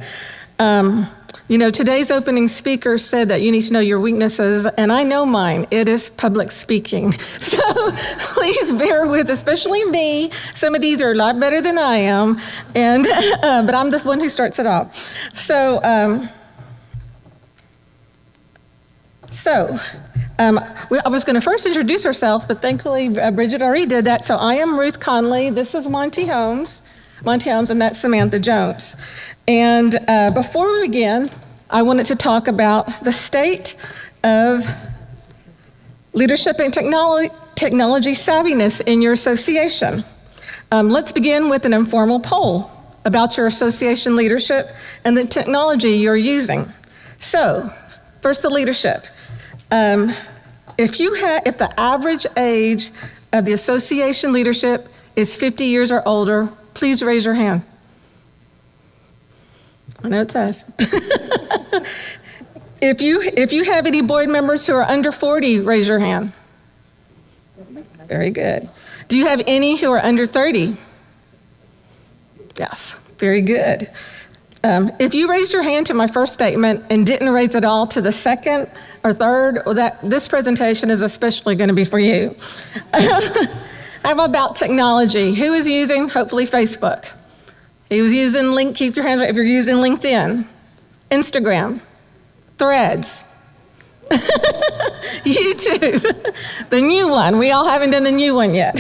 Today's opening speaker said that you need to know your weaknesses, and I know mine. It is public speaking. So please bear with, especially me. Some of these are a lot better than I am, and but I'm the one who starts it off. So I was going to first introduce ourselves, but thankfully Bridget already did that. So I am Ruth Conley. This is Monty Holmes, and that's Samantha Jones. And before we begin, I wanted to talk about the state of leadership and technology savviness in your association. Let's begin with an informal poll about your association leadership and the technology you're using. So, first, the leadership. If the average age of the association leadership is 50 years or older, please raise your hand. I know it says. If you have any board members who are under 40, raise your hand. Very good. Do you have any who are under 30? Yes, very good. If you raised your hand to my first statement and didn't raise it all to the second or third, this presentation is especially going to be for you. How about technology? Who is using, hopefully, Facebook? Who's using keep your hands up if you're using LinkedIn, Instagram, Threads, YouTube, the new one. We all haven't done the new one yet.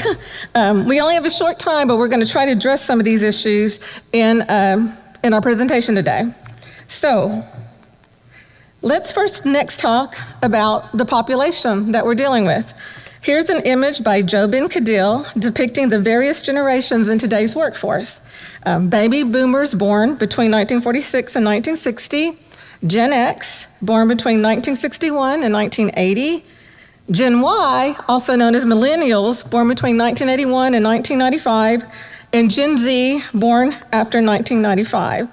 We only have a short time, but we're going to try to address some of these issues in our presentation today. So let's next talk about the population that we're dealing with. Here's an image by Joe Ben-Kadil depicting the various generations in today's workforce. Baby boomers born between 1946 and 1960, Gen X born between 1961 and 1980, Gen Y, also known as millennials, born between 1981 and 1995, and Gen Z born after 1995.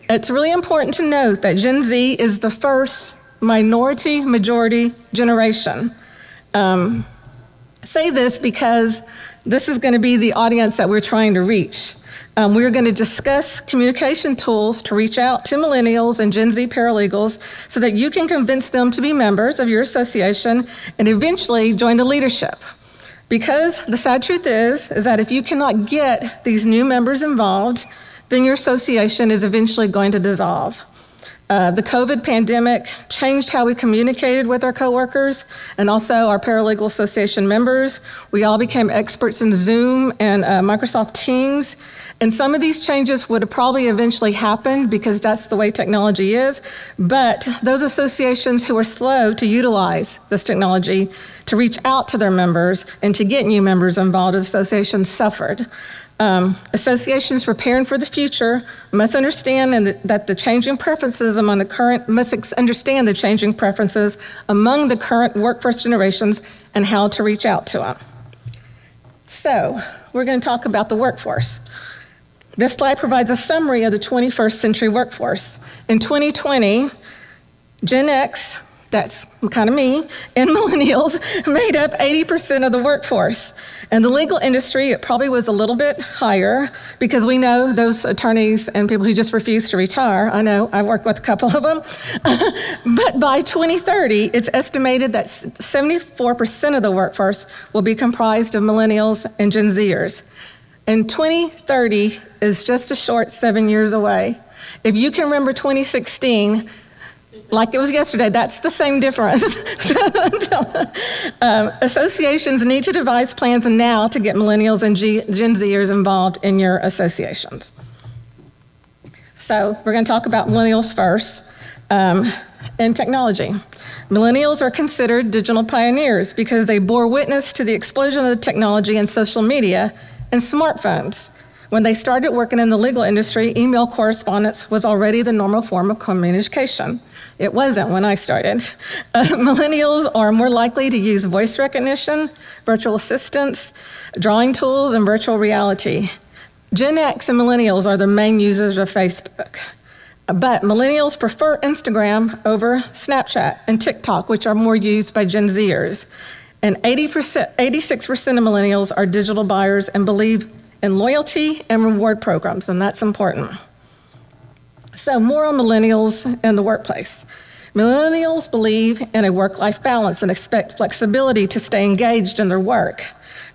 It's really important to note that Gen Z is the first minority-majority generation. I say this because this is going to be the audience that we're trying to reach. We're going to discuss communication tools to reach out to millennials and Gen Z paralegals so that you can convince them to be members of your association and eventually join the leadership. Because the sad truth is that if you cannot get these new members involved, then your association is eventually going to dissolve. The COVID pandemic changed how we communicated with our coworkers and also our Paralegal Association members. We all became experts in Zoom and Microsoft Teams. And some of these changes would have probably eventually happened because that's the way technology is. But those associations who were slow to utilize this technology to reach out to their members and to get new members involved, associations suffered. Associations preparing for the future must understand that the changing preferences among the current workforce generations and how to reach out to them. So we're going to talk about the workforce. This slide provides a summary of the 21st century workforce. In 2020, Gen X, that's kind of me, and millennials made up 80% of the workforce. In the legal industry, it probably was a little bit higher because we know those attorneys and people who just refuse to retire. I know, I work with a couple of them. But by 2030, it's estimated that 74% of the workforce will be comprised of millennials and Gen Zers. And 2030 is just a short 7 years away. If you can remember 2016, like it was yesterday, that's the same difference. Associations need to devise plans now to get millennials and Gen Zers involved in your associations. So we're going to talk about millennials first and technology. Millennials are considered digital pioneers because they bore witness to the explosion of the technology and social media and smartphones. When they started working in the legal industry, email correspondence was already the normal form of communication. It wasn't when I started. Millennials are more likely to use voice recognition, virtual assistants, drawing tools, and virtual reality. Gen X and millennials are the main users of Facebook. But millennials prefer Instagram over Snapchat and TikTok, which are more used by Gen Zers. And 86% of millennials are digital buyers and believe in loyalty and reward programs, and that's important. So more on millennials and the workplace. Millennials believe in a work-life balance and expect flexibility to stay engaged in their work.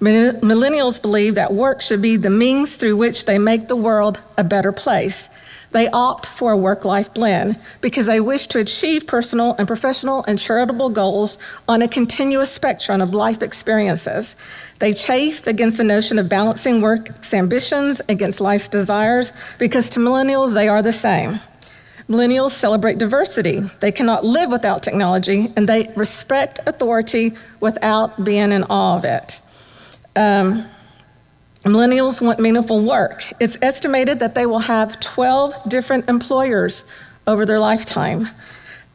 Millennials believe that work should be the means through which they make the world a better place. They opt for a work-life blend because they wish to achieve personal and professional and charitable goals on a continuous spectrum of life experiences. They chafe against the notion of balancing work's ambitions against life's desires because to millennials, they are the same. Millennials celebrate diversity. They cannot live without technology, and they respect authority without being in awe of it. Millennials want meaningful work. It's estimated that they will have 12 different employers over their lifetime,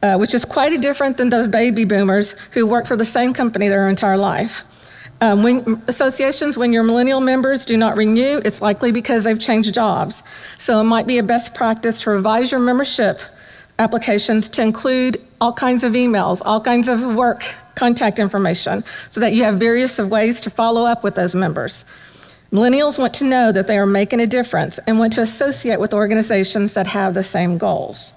which is quite different than those baby boomers who work for the same company their entire life. When your millennial members do not renew, it's likely because they've changed jobs. So it might be a best practice to revise your membership applications to include all kinds of emails, all kinds of work contact information, so that you have various ways to follow up with those members. Millennials want to know that they are making a difference and want to associate with organizations that have the same goals.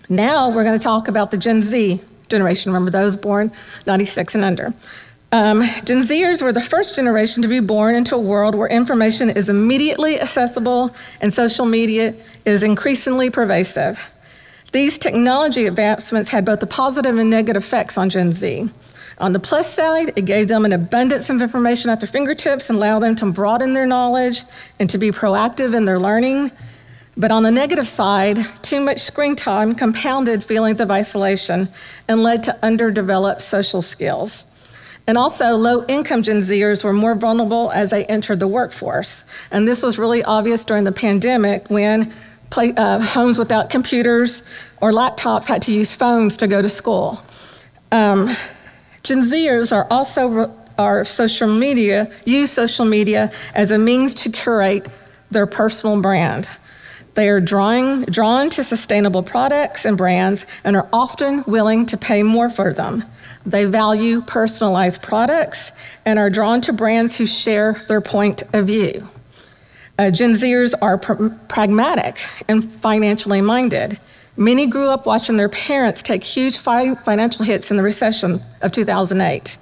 Now we're going to talk about the Gen Z generation. Remember those born 96 and under. Gen Zers were the first generation to be born into a world where information is immediately accessible and social media is increasingly pervasive. These technology advancements had both the positive and negative effects on Gen Z. On the plus side, it gave them an abundance of information at their fingertips and allowed them to broaden their knowledge and to be proactive in their learning. But on the negative side, too much screen time compounded feelings of isolation and led to underdeveloped social skills. And also, low-income Gen Zers were more vulnerable as they entered the workforce. And this was really obvious during the pandemic when homes without computers or laptops had to use phones to go to school. Gen Zers are also use social media as a means to curate their personal brand. They are drawn to sustainable products and brands and are often willing to pay more for them. They value personalized products and are drawn to brands who share their point of view. Gen Zers are pragmatic and financially minded. Many grew up watching their parents take huge financial hits in the recession of 2008.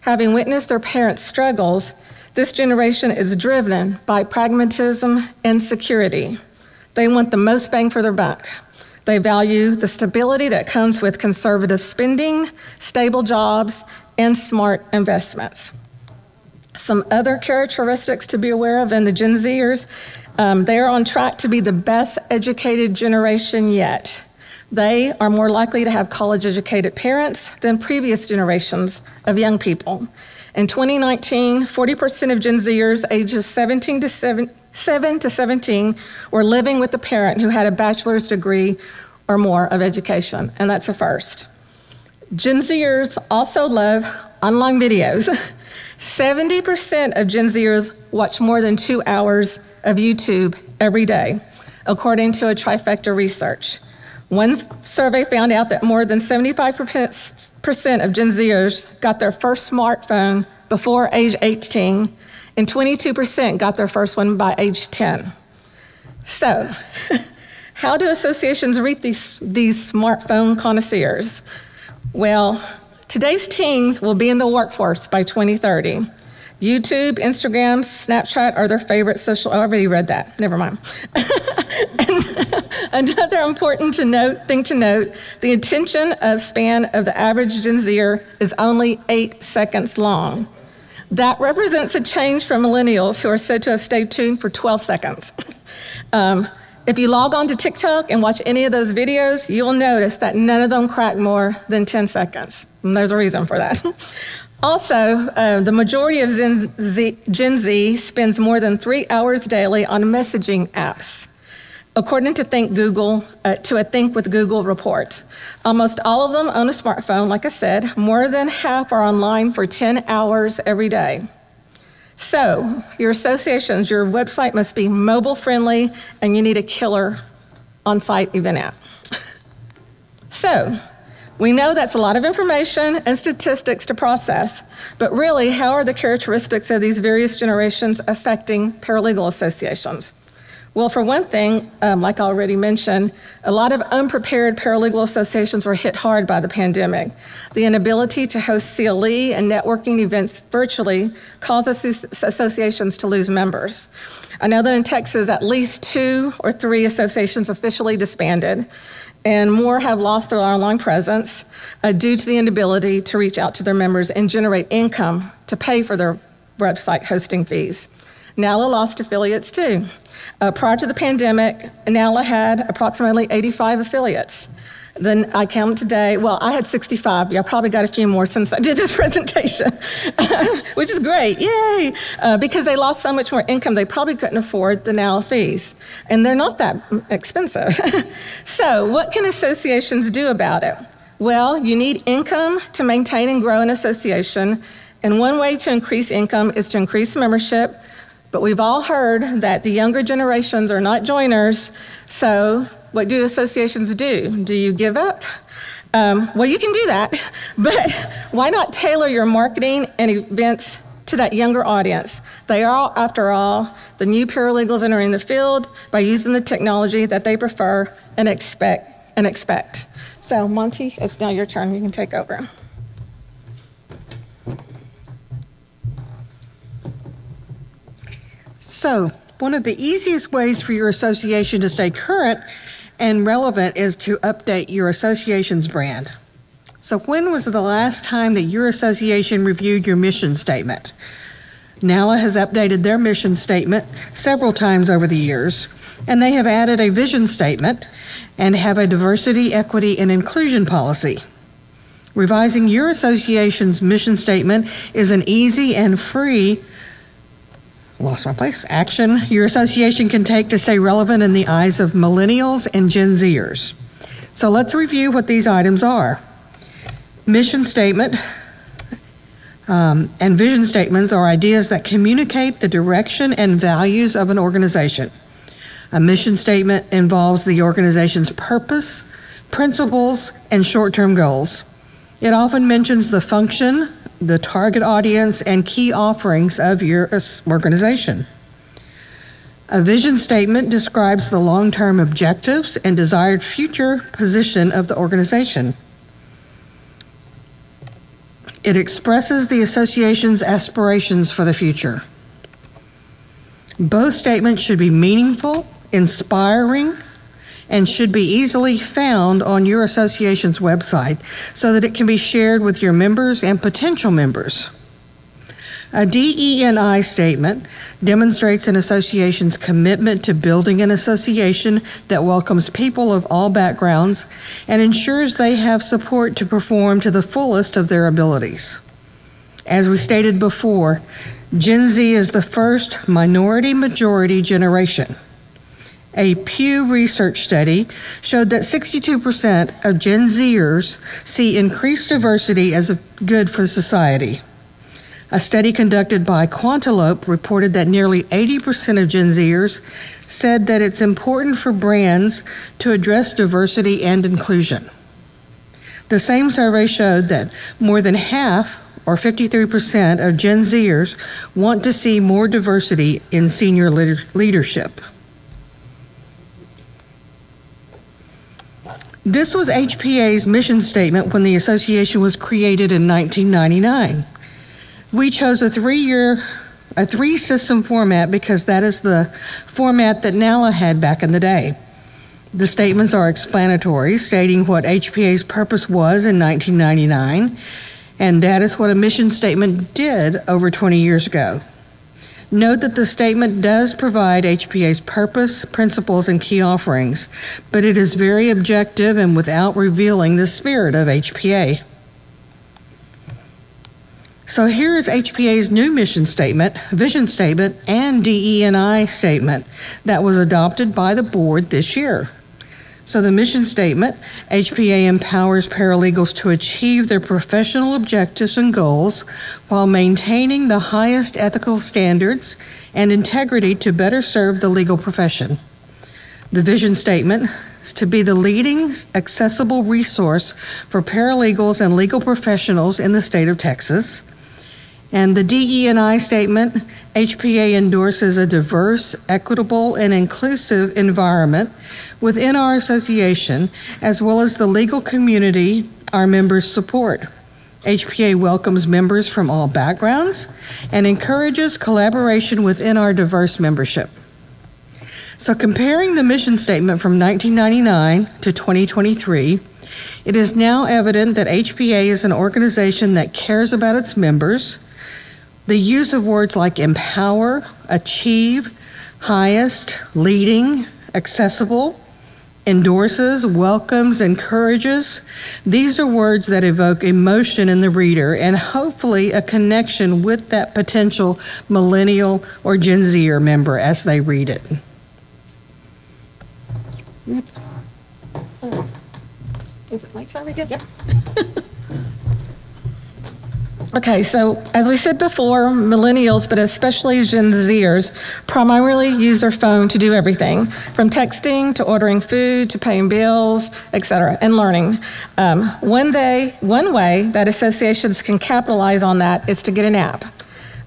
Having witnessed their parents' struggles, this generation is driven by pragmatism and security. They want the most bang for their buck. They value the stability that comes with conservative spending, stable jobs, and smart investments. Some other characteristics to be aware of in the Gen Zers, they are on track to be the best educated generation yet. They are more likely to have college-educated parents than previous generations of young people. In 2019, 40% of Gen Zers ages 7 to 17 were living with a parent who had a bachelor's degree or more of education, and that's a first. Gen Zers also love online videos. 70% of Gen Zers watch more than 2 hours of YouTube every day, according to a Trifecta research. One survey found out that more than 75% of Gen Zers got their first smartphone before age 18, and 22% got their first one by age 10. So, how do associations reach these smartphone connoisseurs? Well, today's teens will be in the workforce by 2030. YouTube, Instagram, Snapchat are their favorite social. I already read that. Never mind. Another important thing to note, the attention span of the average Gen Zer is only 8 seconds long. That represents a change from millennials who are said to have stayed tuned for 12 seconds. If you log on to TikTok and watch any of those videos, you'll notice that none of them crack more than 10 seconds. And there's a reason for that. Also, the majority of Gen Z spends more than 3 hours daily on messaging apps, according to a Think with Google report. Almost all of them own a smartphone, like I said. More than half are online for 10 hours every day. So, your associations, your website must be mobile friendly, and you need a killer on-site event app. So, we know that's a lot of information and statistics to process, but really, how are the characteristics of these various generations affecting paralegal associations? Well, for one thing, like I already mentioned, a lot of unprepared paralegal associations were hit hard by the pandemic. The inability to host CLE and networking events virtually caused associations to lose members. I know that in Texas, at least 2 or 3 associations officially disbanded, and more have lost their online presence due to the inability to reach out to their members and generate income to pay for their website hosting fees. NALA lost affiliates too. Prior to the pandemic, NALA had approximately 85 affiliates. Then I counted today, well, I had 65. Yeah, I probably got a few more since I did this presentation, which is great, yay! Because they lost so much more income, they probably couldn't afford the NALA fees. And they're not that expensive. So what can associations do about it? Well, you need income to maintain and grow an association. And one way to increase income is to increase membership. But we've all heard that the younger generations are not joiners, so what do associations do? Do you give up? Well, you can do that, but why not tailor your marketing and events to that younger audience? They are, after all, the new paralegals entering the field by using the technology that they prefer and expect. So, Monty, it's now your turn. You can take over. So, one of the easiest ways for your association to stay current and relevant is to update your association's brand. So, when was the last time that your association reviewed your mission statement? NALA has updated their mission statement several times over the years, and they have added a vision statement and have a diversity, equity, and inclusion policy. Revising your association's mission statement is an easy and free action your association can take to stay relevant in the eyes of millennials and Gen Zers. So let's review what these items are. Mission statement and vision statements are ideas that communicate the direction and values of an organization. A mission statement involves the organization's purpose, principles, and short-term goals. It often mentions the function, the target audience, and key offerings of your organization. A vision statement describes the long-term objectives and desired future position of the organization. It expresses the association's aspirations for the future. Both statements should be meaningful, inspiring, and should be easily found on your association's website so that it can be shared with your members and potential members. A DE&I statement demonstrates an association's commitment to building an association that welcomes people of all backgrounds and ensures they have support to perform to the fullest of their abilities. As we stated before, Gen Z is the first minority-majority generation. A Pew Research study showed that 62% of Gen Zers see increased diversity as good for society. A study conducted by Quantilope reported that nearly 80% of Gen Zers said that it's important for brands to address diversity and inclusion. The same survey showed that more than half, or 53% of Gen Zers, want to see more diversity in senior leadership. This was HPA's mission statement when the association was created in 1999. We chose a three-system format because that is the format that NALA had back in the day. The statements are explanatory, stating what HPA's purpose was in 1999, and that is what a mission statement did over 20 years ago. Note that the statement does provide HPA's purpose, principles, and key offerings, but it is very objective and without revealing the spirit of HPA. So here is HPA's new mission statement, vision statement, and DE&I statement that was adopted by the board this year. So the mission statement, HPA empowers paralegals to achieve their professional objectives and goals while maintaining the highest ethical standards and integrity to better serve the legal profession. The vision statement is to be the leading accessible resource for paralegals and legal professionals in the state of Texas. And the DE&I statement, HPA endorses a diverse, equitable, and inclusive environment within our association, as well as the legal community our members support. HPA welcomes members from all backgrounds and encourages collaboration within our diverse membership. So comparing the mission statement from 1999 to 2023, it is now evident that HPA is an organization that cares about its members. The use of words like empower, achieve, highest, leading, accessible, endorses, welcomes, encourages. These are words that evoke emotion in the reader and hopefully a connection with that potential millennial or Gen Zer member as they read it. Is it my time again? Yep. Okay, so as we said before, millennials, but especially Gen Zers, primarily use their phone to do everything, from texting to ordering food to paying bills, etc., and learning. One way that associations can capitalize on that is to get an app.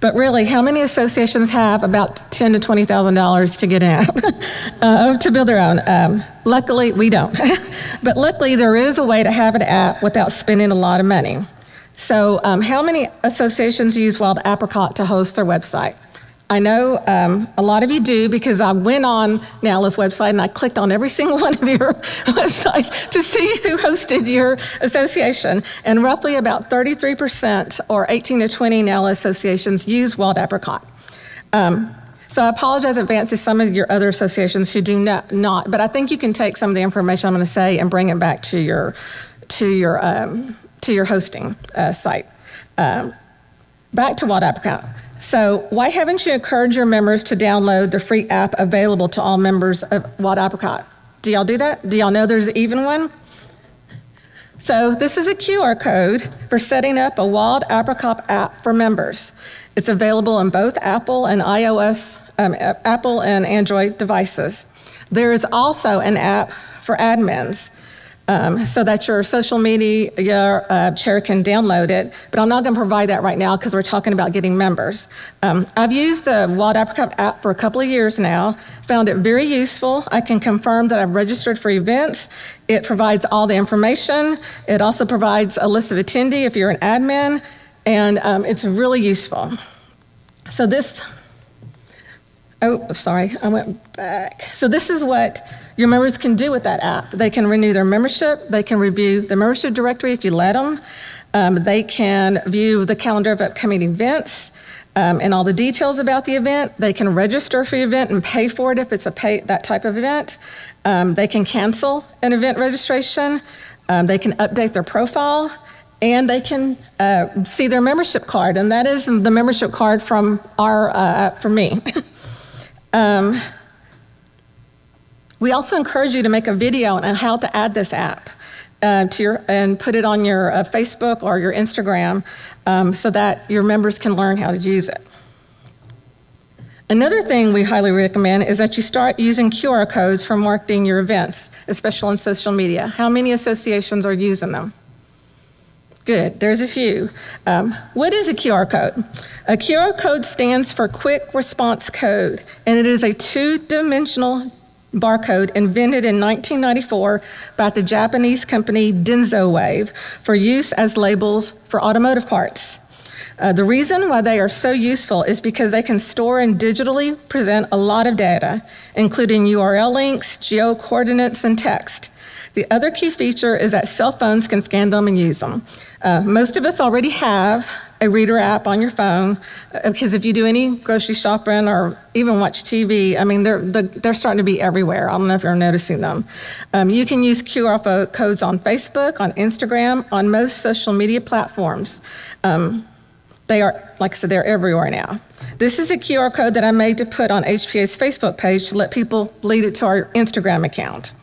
But really, how many associations have about $10,000 to $20,000 to get an app, to build their own? Luckily, we don't. But luckily, there is a way to have an app without spending a lot of money. So how many associations use Wild Apricot to host their website? I know a lot of you do, because I went on NALA's website and I clicked on every single one of your websites to see who hosted your association. And roughly about 33% or 18 to 20 NALA associations use Wild Apricot. So I apologize in advance to some of your other associations who do not, but I think you can take some of the information I'm going to say and bring it back to your hosting site. Back to Wild Apricot. So why haven't you encouraged your members to download the free app available to all members of Wild Apricot? Do y'all do that? Do y'all know there's even one? So this is a QR code for setting up a Wild Apricot app for members. It's available on both Apple and iOS, Apple and Android devices. There is also an app for admins, so that your social media chair can download it, but I'm not going to provide that right now because we're talking about getting members. I've used the Wild Apricot app for a couple of years now, found it very useful. I can confirm that I've registered for events. It provides all the information. It also provides a list of attendees if you're an admin, and it's really useful. So this, oh, sorry, I went back. So this is what your members can do with that app. They can renew their membership. They can review the membership directory if you let them. They can view the calendar of upcoming events and all the details about the event. They can register for the event and pay for it if it's that type of event. They can cancel an event registration. They can update their profile. And they can see their membership card. And that is the membership card from from me. We also encourage you to make a video on how to add this app and put it on your Facebook or your Instagram so that your members can learn how to use it. Another thing we highly recommend is that you start using QR codes for marketing your events, especially on social media. How many associations are using them? Good, there's a few. What is a QR code? A QR code stands for Quick Response Code, and it is a two-dimensional barcode invented in 1994 by the Japanese company DensoWave for use as labels for automotive parts. The reason why they are so useful is because they can store and digitally present a lot of data, including URL links, geo-coordinates, and text. The other key feature is that cell phones can scan them and use them. Most of us already have a reader app on your phone, because if you do any grocery shopping or even watch TV, I mean, they're starting to be everywhere. I don't know if you're noticing them. You can use QR codes on Facebook, on Instagram, on most social media platforms. They are, like I said, they're everywhere now. This is a QR code that I made to put on HPA's Facebook page to let people lead it to our Instagram account.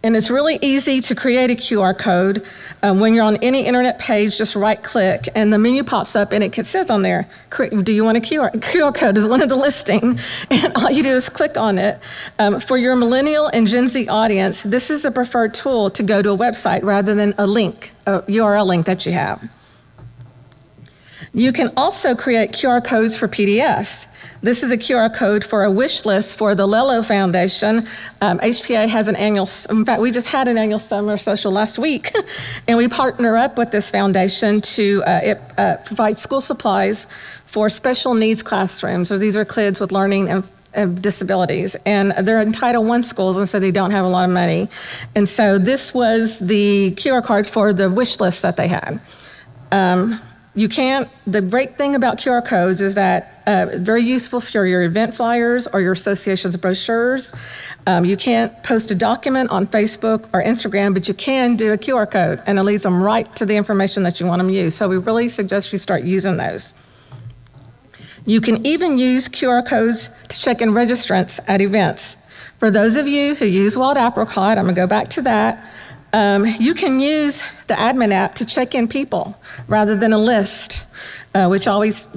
And it's really easy to create a QR code. When you're on any internet page, just right click and the menu pops up and it says on there, do you want a QR code is one of the listing. And all you do is click on it. For your millennial and Gen Z audience, this is the preferred tool to go to a website rather than a link, a URL link that you have. You can also create QR codes for PDFs. This is a QR code for a wish list for the Lello Foundation. HPA has an annual, in fact, we just had an annual summer social last week, and we partner up with this foundation to provide school supplies for special needs classrooms. So these are kids with learning and disabilities, and they're in Title I schools, and so they don't have a lot of money. And so this was the QR card for the wish list that they had. The great thing about QR codes is that very useful for your event flyers or your association's brochures. You can't post a document on Facebook or Instagram, but you can do a QR code, and it leads them right to the information that you want them to use. So we really suggest you start using those. You can even use QR codes to check in registrants at events. For those of you who use Wild Apricot, I'm gonna go back to that. You can use the admin app to check in people rather than a list, which always,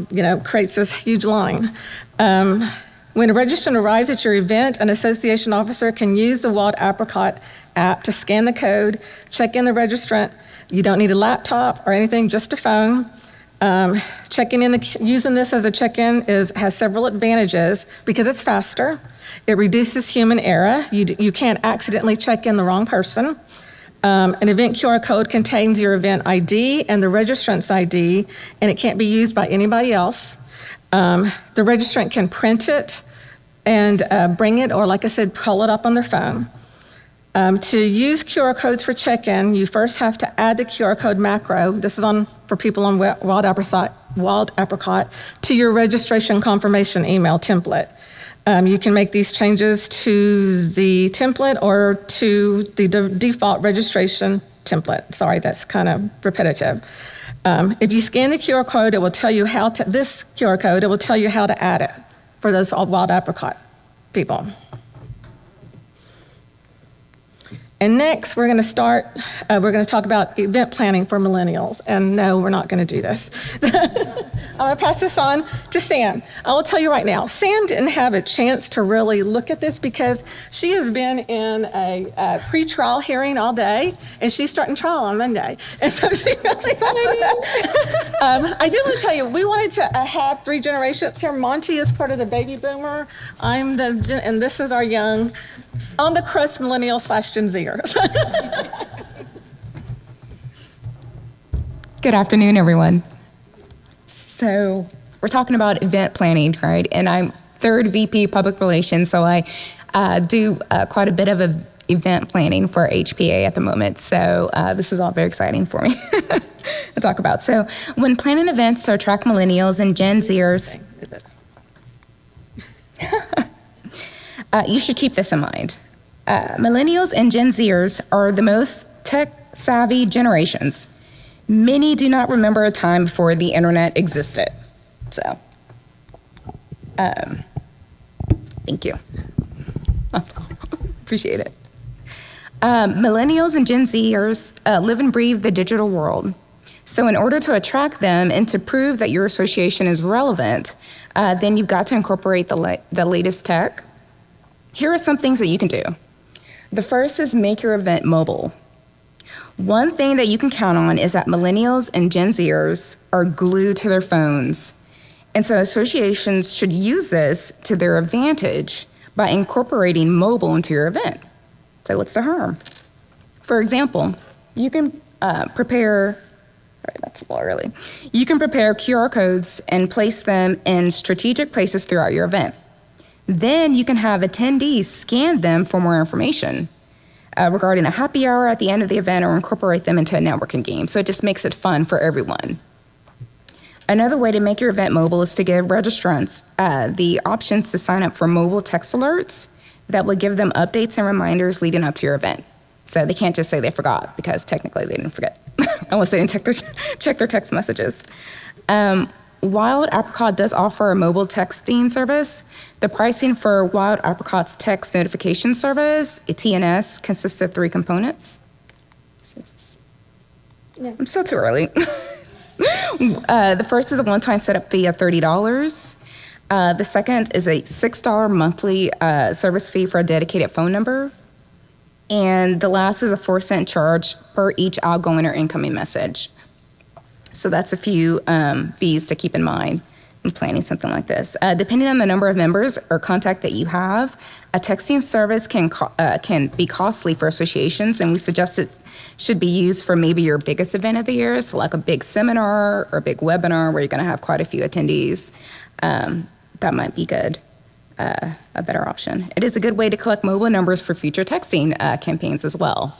creates this huge line. When a registrant arrives at your event, an association officer can use the Wild Apricot app to scan the code, check in the registrant. You don't need a laptop or anything, just a phone. Using this as a check-in has several advantages because it's faster. It reduces human error. You can't accidentally check in the wrong person. An event QR code contains your event ID and the registrant's ID, and it can't be used by anybody else. The registrant can print it and bring it, or like I said, pull it up on their phone. To use QR codes for check-in, you first have to add the QR code macro. This is for people on Wild Apricot to your registration confirmation email template. You can make these changes to the template or to the default registration template. Sorry, that's kind of repetitive. If you scan the QR code, it will tell you this QR code, it will tell you how to add it for those Wild Apricot people. And next, we're going to talk about event planning for millennials. And no, we're not going to do this. I'm going to pass this on to Sam. I will tell you right now, Sam didn't have a chance to really look at this because she has been in a pre-trial hearing all day, and she's starting trial on Monday. And so she really I did want to tell you, we wanted to have 3 generations here. Monty is part of the baby boomer. And this is our young, on the crust millennial / Gen Zer. Good afternoon, everyone. So we're talking about event planning, right? And I'm 3rd VP Public Relations, so I do quite a bit of event planning for HPA at the moment. So this is all very exciting for me to talk about. So when planning events to attract millennials and Gen Zers, you should keep this in mind. Millennials and Gen Zers are the most tech-savvy generations. Many do not remember a time before the internet existed. So, thank you. Appreciate it. Millennials and Gen Zers live and breathe the digital world. So in order to attract them and to prove that your association is relevant, then you've got to incorporate the latest tech. Here are some things that you can do. The first is make your event mobile. One thing that you can count on is that millennials and Gen Zers are glued to their phones. And so associations should use this to their advantage by incorporating mobile into your event. So what's the harm? For example, you can prepare QR codes and place them in strategic places throughout your event. Then you can have attendees scan them for more information regarding a happy hour at the end of the event or incorporate them into a networking game. So it just makes it fun for everyone. Another way to make your event mobile is to give registrants the options to sign up for mobile text alerts that will give them updates and reminders leading up to your event. So they can't just say they forgot, because technically they didn't forget, unless they didn't check their text messages. Wild Apricot does offer a mobile texting service. The pricing for Wild Apricot's text notification service, a TNS, consists of 3 components. Yeah. I'm still too early. The first is a one-time setup fee of $30. The second is a $6 monthly service fee for a dedicated phone number. And the last is a 4-cent charge per each outgoing or incoming message. So that's a few fees to keep in mind in planning something like this. Depending on the number of members or contact that you have, a texting service can be costly for associations, and we suggest it should be used for maybe your biggest event of the year, so like a big seminar or a big webinar where you're going to have quite a few attendees. That might be good, a better option. It is a good way to collect mobile numbers for future texting campaigns as well.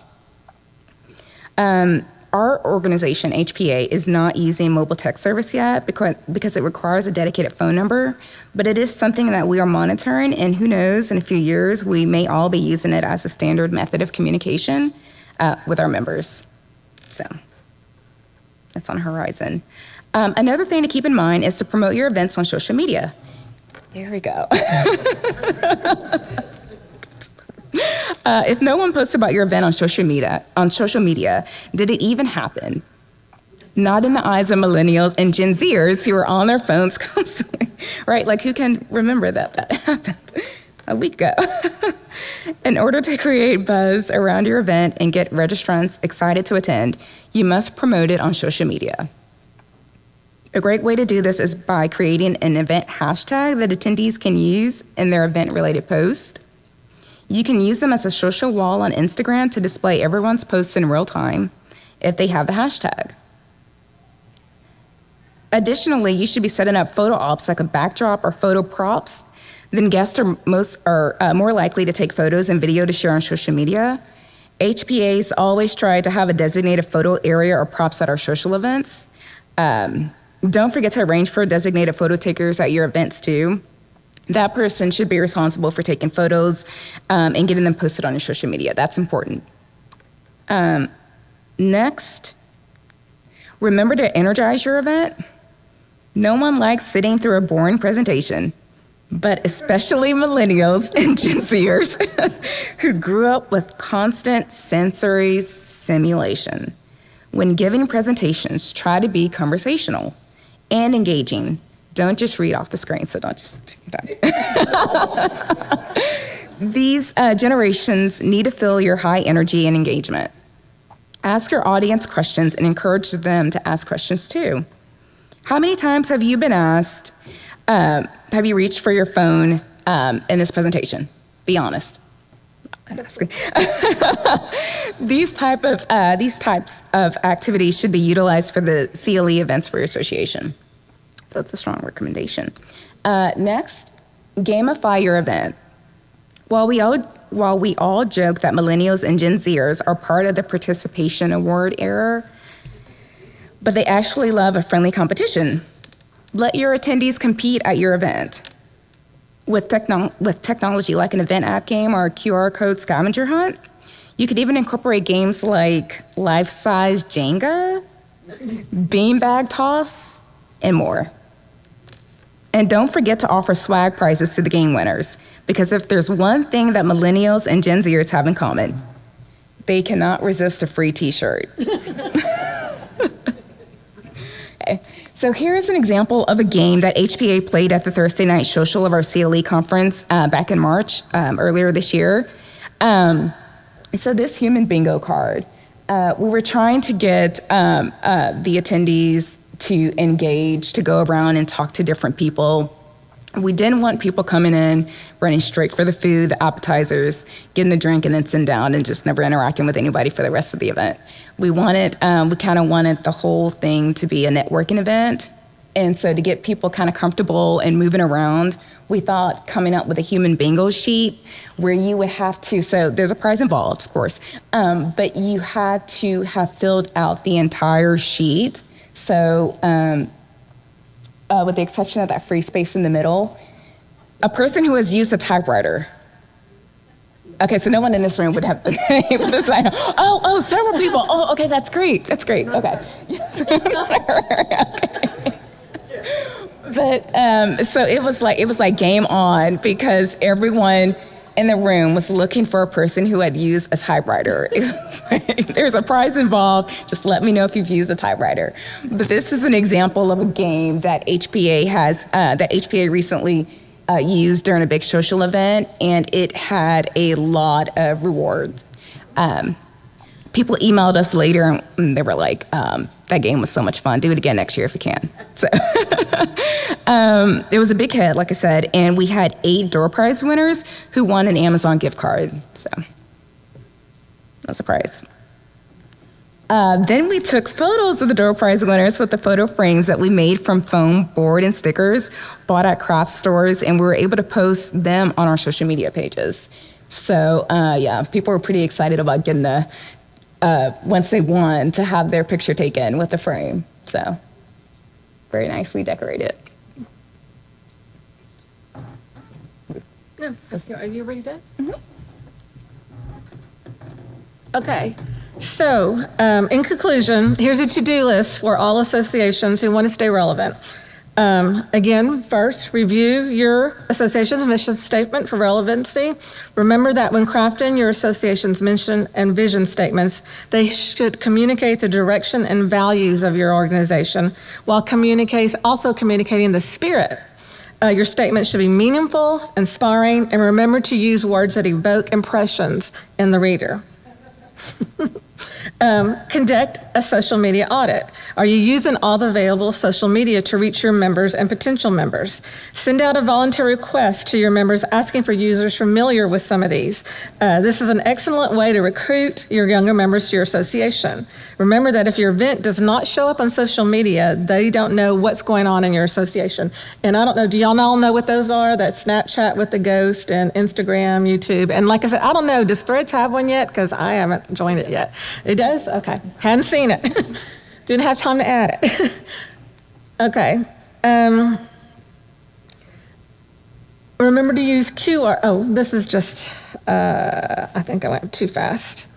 Our organization, HPA, is not using mobile text service yet because it requires a dedicated phone number, but it is something that we are monitoring, and who knows, in a few years, we may all be using it as a standard method of communication with our members. So that's on the horizon. Another thing to keep in mind is to promote your events on social media. There we go. If no one posts about your event on social media, did it even happen? Not in the eyes of millennials and Gen Zers who are on their phones constantly, right? Like, who can remember that happened a week ago? In order to create buzz around your event and get registrants excited to attend, you must promote it on social media. A great way to do this is by creating an event hashtag that attendees can use in their event-related post. You can use them as a social wall on Instagram to display everyone's posts in real time if they have the hashtag. Additionally, you should be setting up photo ops like a backdrop or photo props. Then guests are more likely to take photos and video to share on social media. HPAs always try to have a designated photo area or props at our social events. Don't forget to arrange for designated photo takers at your events too. That person should be responsible for taking photos and getting them posted on your social media. That's important. Next, remember to energize your event. No one likes sitting through a boring presentation, but especially millennials and Gen Zers who grew up with constant sensory stimulation. When giving presentations, try to be conversational and engaging. Don't just read off the screen, so don't just, These generations need to feel your high energy and engagement. Ask your audience questions and encourage them to ask questions too. How many times have you been asked, have you reached for your phone in this presentation? Be honest. I'm asking. These types of activities should be utilized for the CLE events for your association. So that's a strong recommendation. Next, gamify your event. While we all joke that millennials and Gen Zers are part of the participation award era, but they actually love a friendly competition. Let your attendees compete at your event. With technology like an event app game or a QR code scavenger hunt, you could even incorporate games like life-size Jenga, beanbag toss, and more. And don't forget to offer swag prizes to the game winners, because if there's one thing that millennials and Gen Zers have in common, they cannot resist a free t-shirt. Okay. So here's an example of a game that HPA played at the Thursday night social of our CLE conference back in March, earlier this year. So this human bingo card, we were trying to get the attendees to engage, to go around and talk to different people. We didn't want people coming in, running straight for the food, the appetizers, getting the drink, and then sitting down and just never interacting with anybody for the rest of the event. We kind of wanted the whole thing to be a networking event. And so to get people kind of comfortable and moving around, we thought coming up with a human bingo sheet where you would have to, so there's a prize involved, of course, but you had to have filled out the entire sheet. So with the exception of that free space in the middle, a person who has used a typewriter. Okay, so no one in this room would have been able to sign up. Oh, several people. Oh, okay, that's great. That's great. Okay. Okay. But so it was like game on, because everyone in the room was looking for a person who had used a typewriter. It was like, there's a prize involved. Just let me know if you've used a typewriter. But this is an example of a game that HPA recently used during a big social event, and it had a lot of rewards. people emailed us later and they were like, that game was so much fun. Do it again next year if you can. So it was a big hit, like I said, and we had 8 door prize winners who won an Amazon gift card. So no surprise. Then we took photos of the door prize winners with the photo frames that we made from foam, board, and stickers bought at craft stores, and we were able to post them on our social media pages. So yeah, people were pretty excited about getting the, once they won, to have their picture taken with the frame. So very nicely decorated. No, are you ready to? Mm-hmm. Okay. So, in conclusion, here's a to-do list for all associations who want to stay relevant. Again, first, review your association's mission statement for relevancy. Remember that when crafting your association's mission and vision statements, they should communicate the direction and values of your organization while also communicating the spirit. Your statement should be meaningful, inspiring, and remember to use words that evoke impressions in the reader. Conduct a social media audit. Are you using all the available social media to reach your members and potential members? Send out a voluntary request to your members asking for users familiar with some of these. This is an excellent way to recruit your younger members to your association. Remember that if your event does not show up on social media, they don't know what's going on in your association. And I don't know, do y'all all know what those are? That Snapchat with the ghost and Instagram, YouTube. And like I said, I don't know, does Threads have one yet? Because I haven't joined it yet. It does? Okay. Hadn't seen it. Didn't have time to add it. Okay. Remember to use QR. Oh, this is just, I think I went too fast.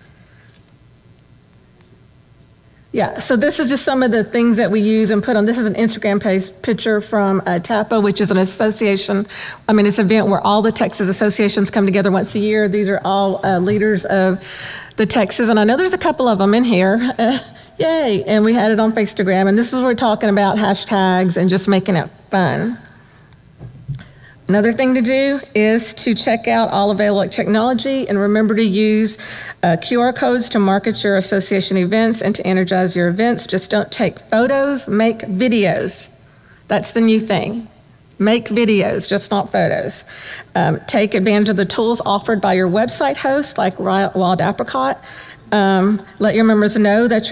Yeah, so this is just some of the things that we use and put on. This is an Instagram picture from TAPA, which is an association. I mean, it's an event where all the Texas associations come together once a year. These are all leaders of the Texas, and I know there's a couple of them in here. Yay, and we had it on Instagram, and this is where we're talking about hashtags and just making it fun. Another thing to do is to check out all available technology and remember to use QR codes to market your association events and to energize your events. Just don't take photos, make videos. That's the new thing. Make videos, just not photos. Take advantage of the tools offered by your website host, like Wild Apricot. Let your members know that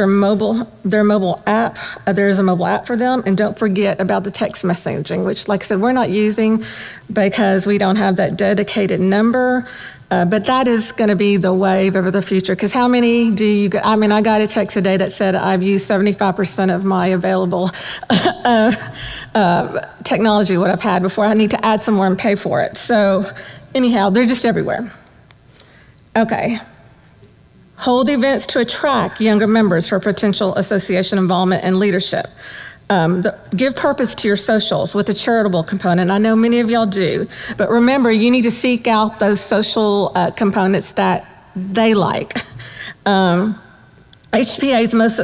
their mobile app, there is a mobile app for them, and don't forget about the text messaging, which, like I said, we're not using because we don't have that dedicated number. But that is going to be the wave of the future. Because how many do you get? I mean, I got a text today that said I've used 75% of my available technology, what I've had before. I need to add some more and pay for it. So anyhow, they're just everywhere. Okay. Hold events to attract younger members for potential association involvement and leadership. Give purpose to your socials with a charitable component. I know many of y'all do, but remember, you need to seek out those social components that they like. HPA's most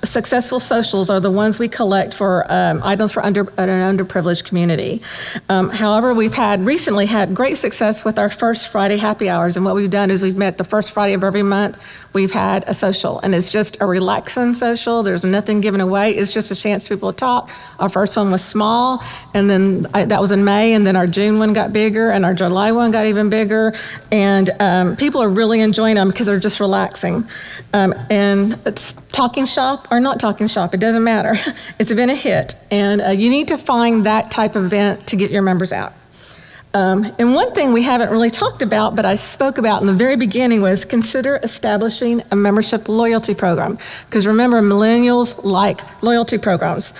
successful socials are the ones we collect for items for an underprivileged community. However, we've recently had great success with our First Friday happy hours, and what we've done is we've met the first Friday of every month. We've had a social, and it's just a relaxing social. There's nothing given away. It's just a chance for people to talk. Our first one was small, and then that was in May, and then our June one got bigger, and our July one got even bigger. And people are really enjoying them because they're just relaxing. And it's talking shop or not talking shop, it doesn't matter. It's been a hit, and you need to find that type of event to get your members out. And one thing we haven't really talked about, but I spoke about in the very beginning, was consider establishing a membership loyalty program. Because remember, millennials like loyalty programs.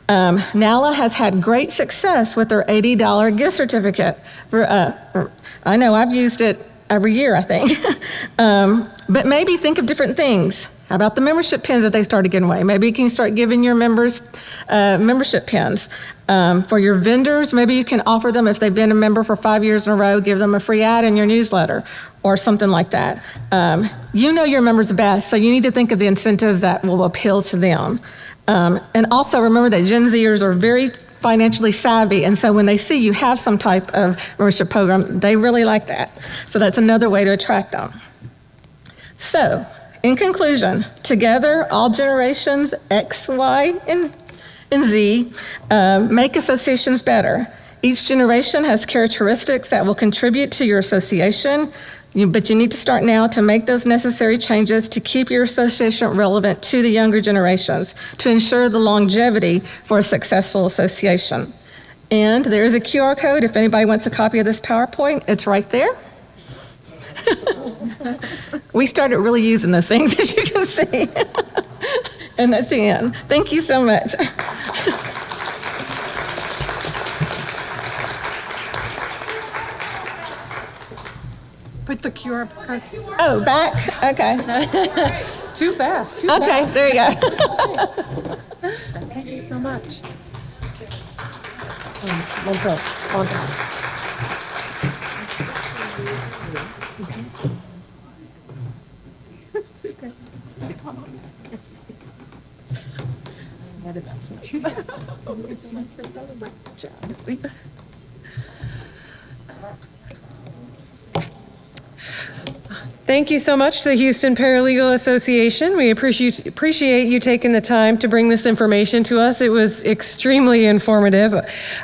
NALA has had great success with their $80 gift certificate. I know I've used it every year, I think. But maybe think of different things. How about the membership pins that they started giving away? Maybe you can start giving your members membership pins. For your vendors, maybe you can offer them, if they've been a member for 5 years in a row, give them a free ad in your newsletter or something like that. You know your members best, so you need to think of the incentives that will appeal to them. And also remember that Gen Zers are very financially savvy, and so when they see you have some type of membership program, they really like that. So that's another way to attract them. So, in conclusion, together, all generations X, Y, and Z make associations better. Each generation has characteristics that will contribute to your association, but you need to start now to make those necessary changes to keep your association relevant to the younger generations, to ensure the longevity for a successful association. And there is a QR code if anybody wants a copy of this PowerPoint. It's right there. We started really using those things, as you can see. And that's the end. Thank you so much. Put the QR code. Oh, back? Okay. Too fast. Too Okay, fast. there you go. Thank you so much. Thank you so much to the Houston Paralegal Association. We appreciate you taking the time to bring this information to us. It was extremely informative.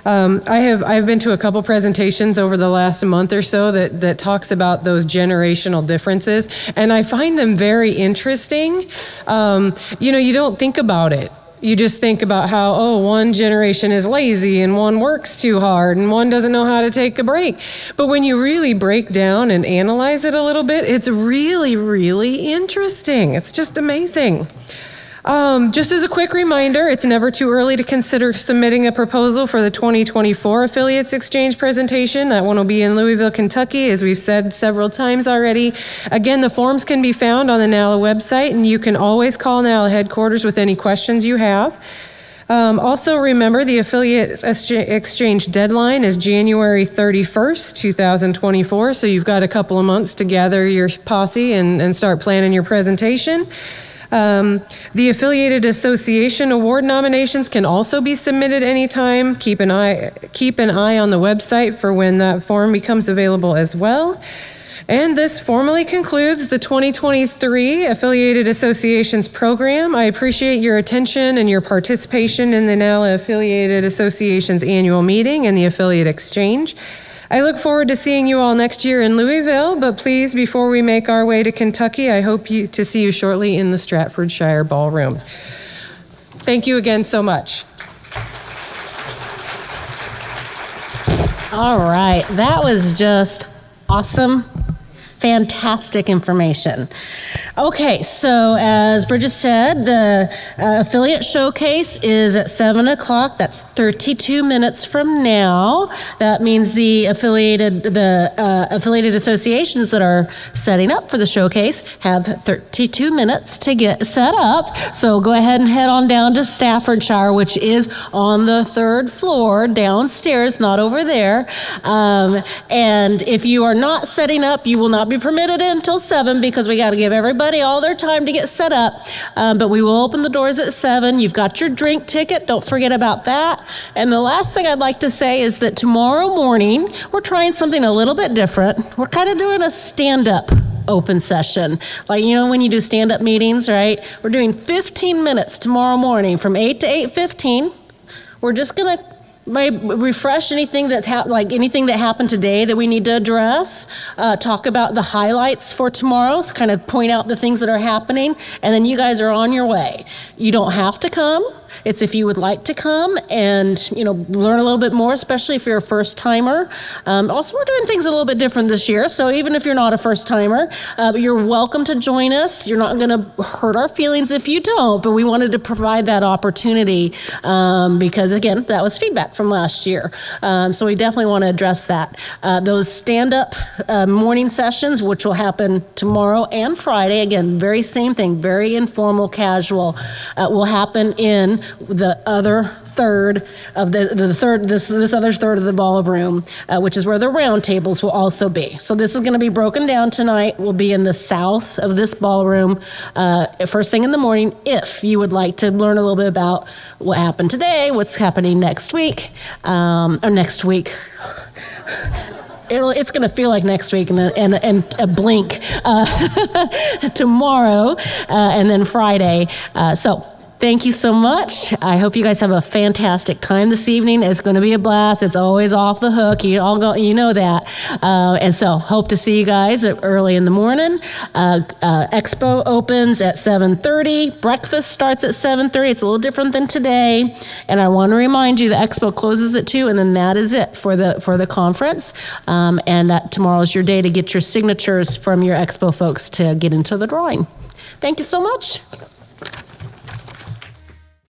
I've been to a couple presentations over the last month or so that talks about those generational differences, and I find them very interesting. You don't think about it. You just think about how, one generation is lazy and one works too hard and one doesn't know how to take a break. But when you really break down and analyze it a little bit, it's really, really interesting. It's just amazing. Just as a quick reminder, it's never too early to consider submitting a proposal for the 2024 Affiliates Exchange presentation. That one will be in Louisville, Kentucky, as we've said several times already. Again, the forms can be found on the NALA website, and you can always call NALA headquarters with any questions you have. Also remember, the Affiliate Exchange deadline is January 31st, 2024, so you've got a couple of months to gather your posse and start planning your presentation. The Affiliated Association Award nominations can also be submitted anytime. Keep an eye on the website for when that form becomes available as well. And this formally concludes the 2023 Affiliated Associations program. I appreciate your attention and your participation in the NALA Affiliated Associations annual meeting and the Affiliate Exchange. I look forward to seeing you all next year in Louisville, but please, before we make our way to Kentucky, I hope to see you shortly in the Stratfordshire Ballroom. Thank you again so much. All right, that was just awesome, fantastic information. Okay, so as Bridget said, the affiliate showcase is at 7 o'clock. That's 32 minutes from now. That means the affiliated associations that are setting up for the showcase have 32 minutes to get set up. So go ahead and head on down to Staffordshire, which is on the 3rd floor downstairs, not over there. And if you are not setting up, you will not be permitted in until 7 because we got to give everybody all their time to get set up, but we will open the doors at 7. You've got your drink ticket. Don't forget about that. And the last thing I'd like to say is that tomorrow morning, we're trying something a little bit different. We're kind of doing a stand-up open session. Like, when you do stand-up meetings, right? We're doing 15 minutes tomorrow morning from 8 to 8:15. We're just going to refresh anything that happened today that we need to address, talk about the highlights for tomorrow, so kind of point out the things that are happening, and then you guys are on your way. You don't have to come. It's if you would like to come and, learn a little bit more, especially if you're a first timer. Also, we're doing things a little bit different this year. So even if you're not a first timer, you're welcome to join us. You're not going to hurt our feelings if you don't, but we wanted to provide that opportunity because, again, that was feedback from last year. So we definitely want to address that. Those stand-up morning sessions, which will happen tomorrow and Friday, again, very same thing, very informal, casual, will happen in the other third of this other third of the ballroom, which is where the round tables will also be. So this is going to be broken down tonight. We'll be in the south of this ballroom first thing in the morning. If you would like to learn a little bit about what happened today, what's happening next week, it's going to feel like next week and a blink tomorrow and then Friday. So thank you so much. I hope you guys have a fantastic time this evening. It's going to be a blast. It's always off the hook. You know that. And so hope to see you guys early in the morning. Expo opens at 7:30. Breakfast starts at 7:30. It's a little different than today. And I want to remind you the expo closes at 2, and then that is it for the conference. And that tomorrow is your day to get your signatures from your expo folks to get into the drawing. Thank you so much.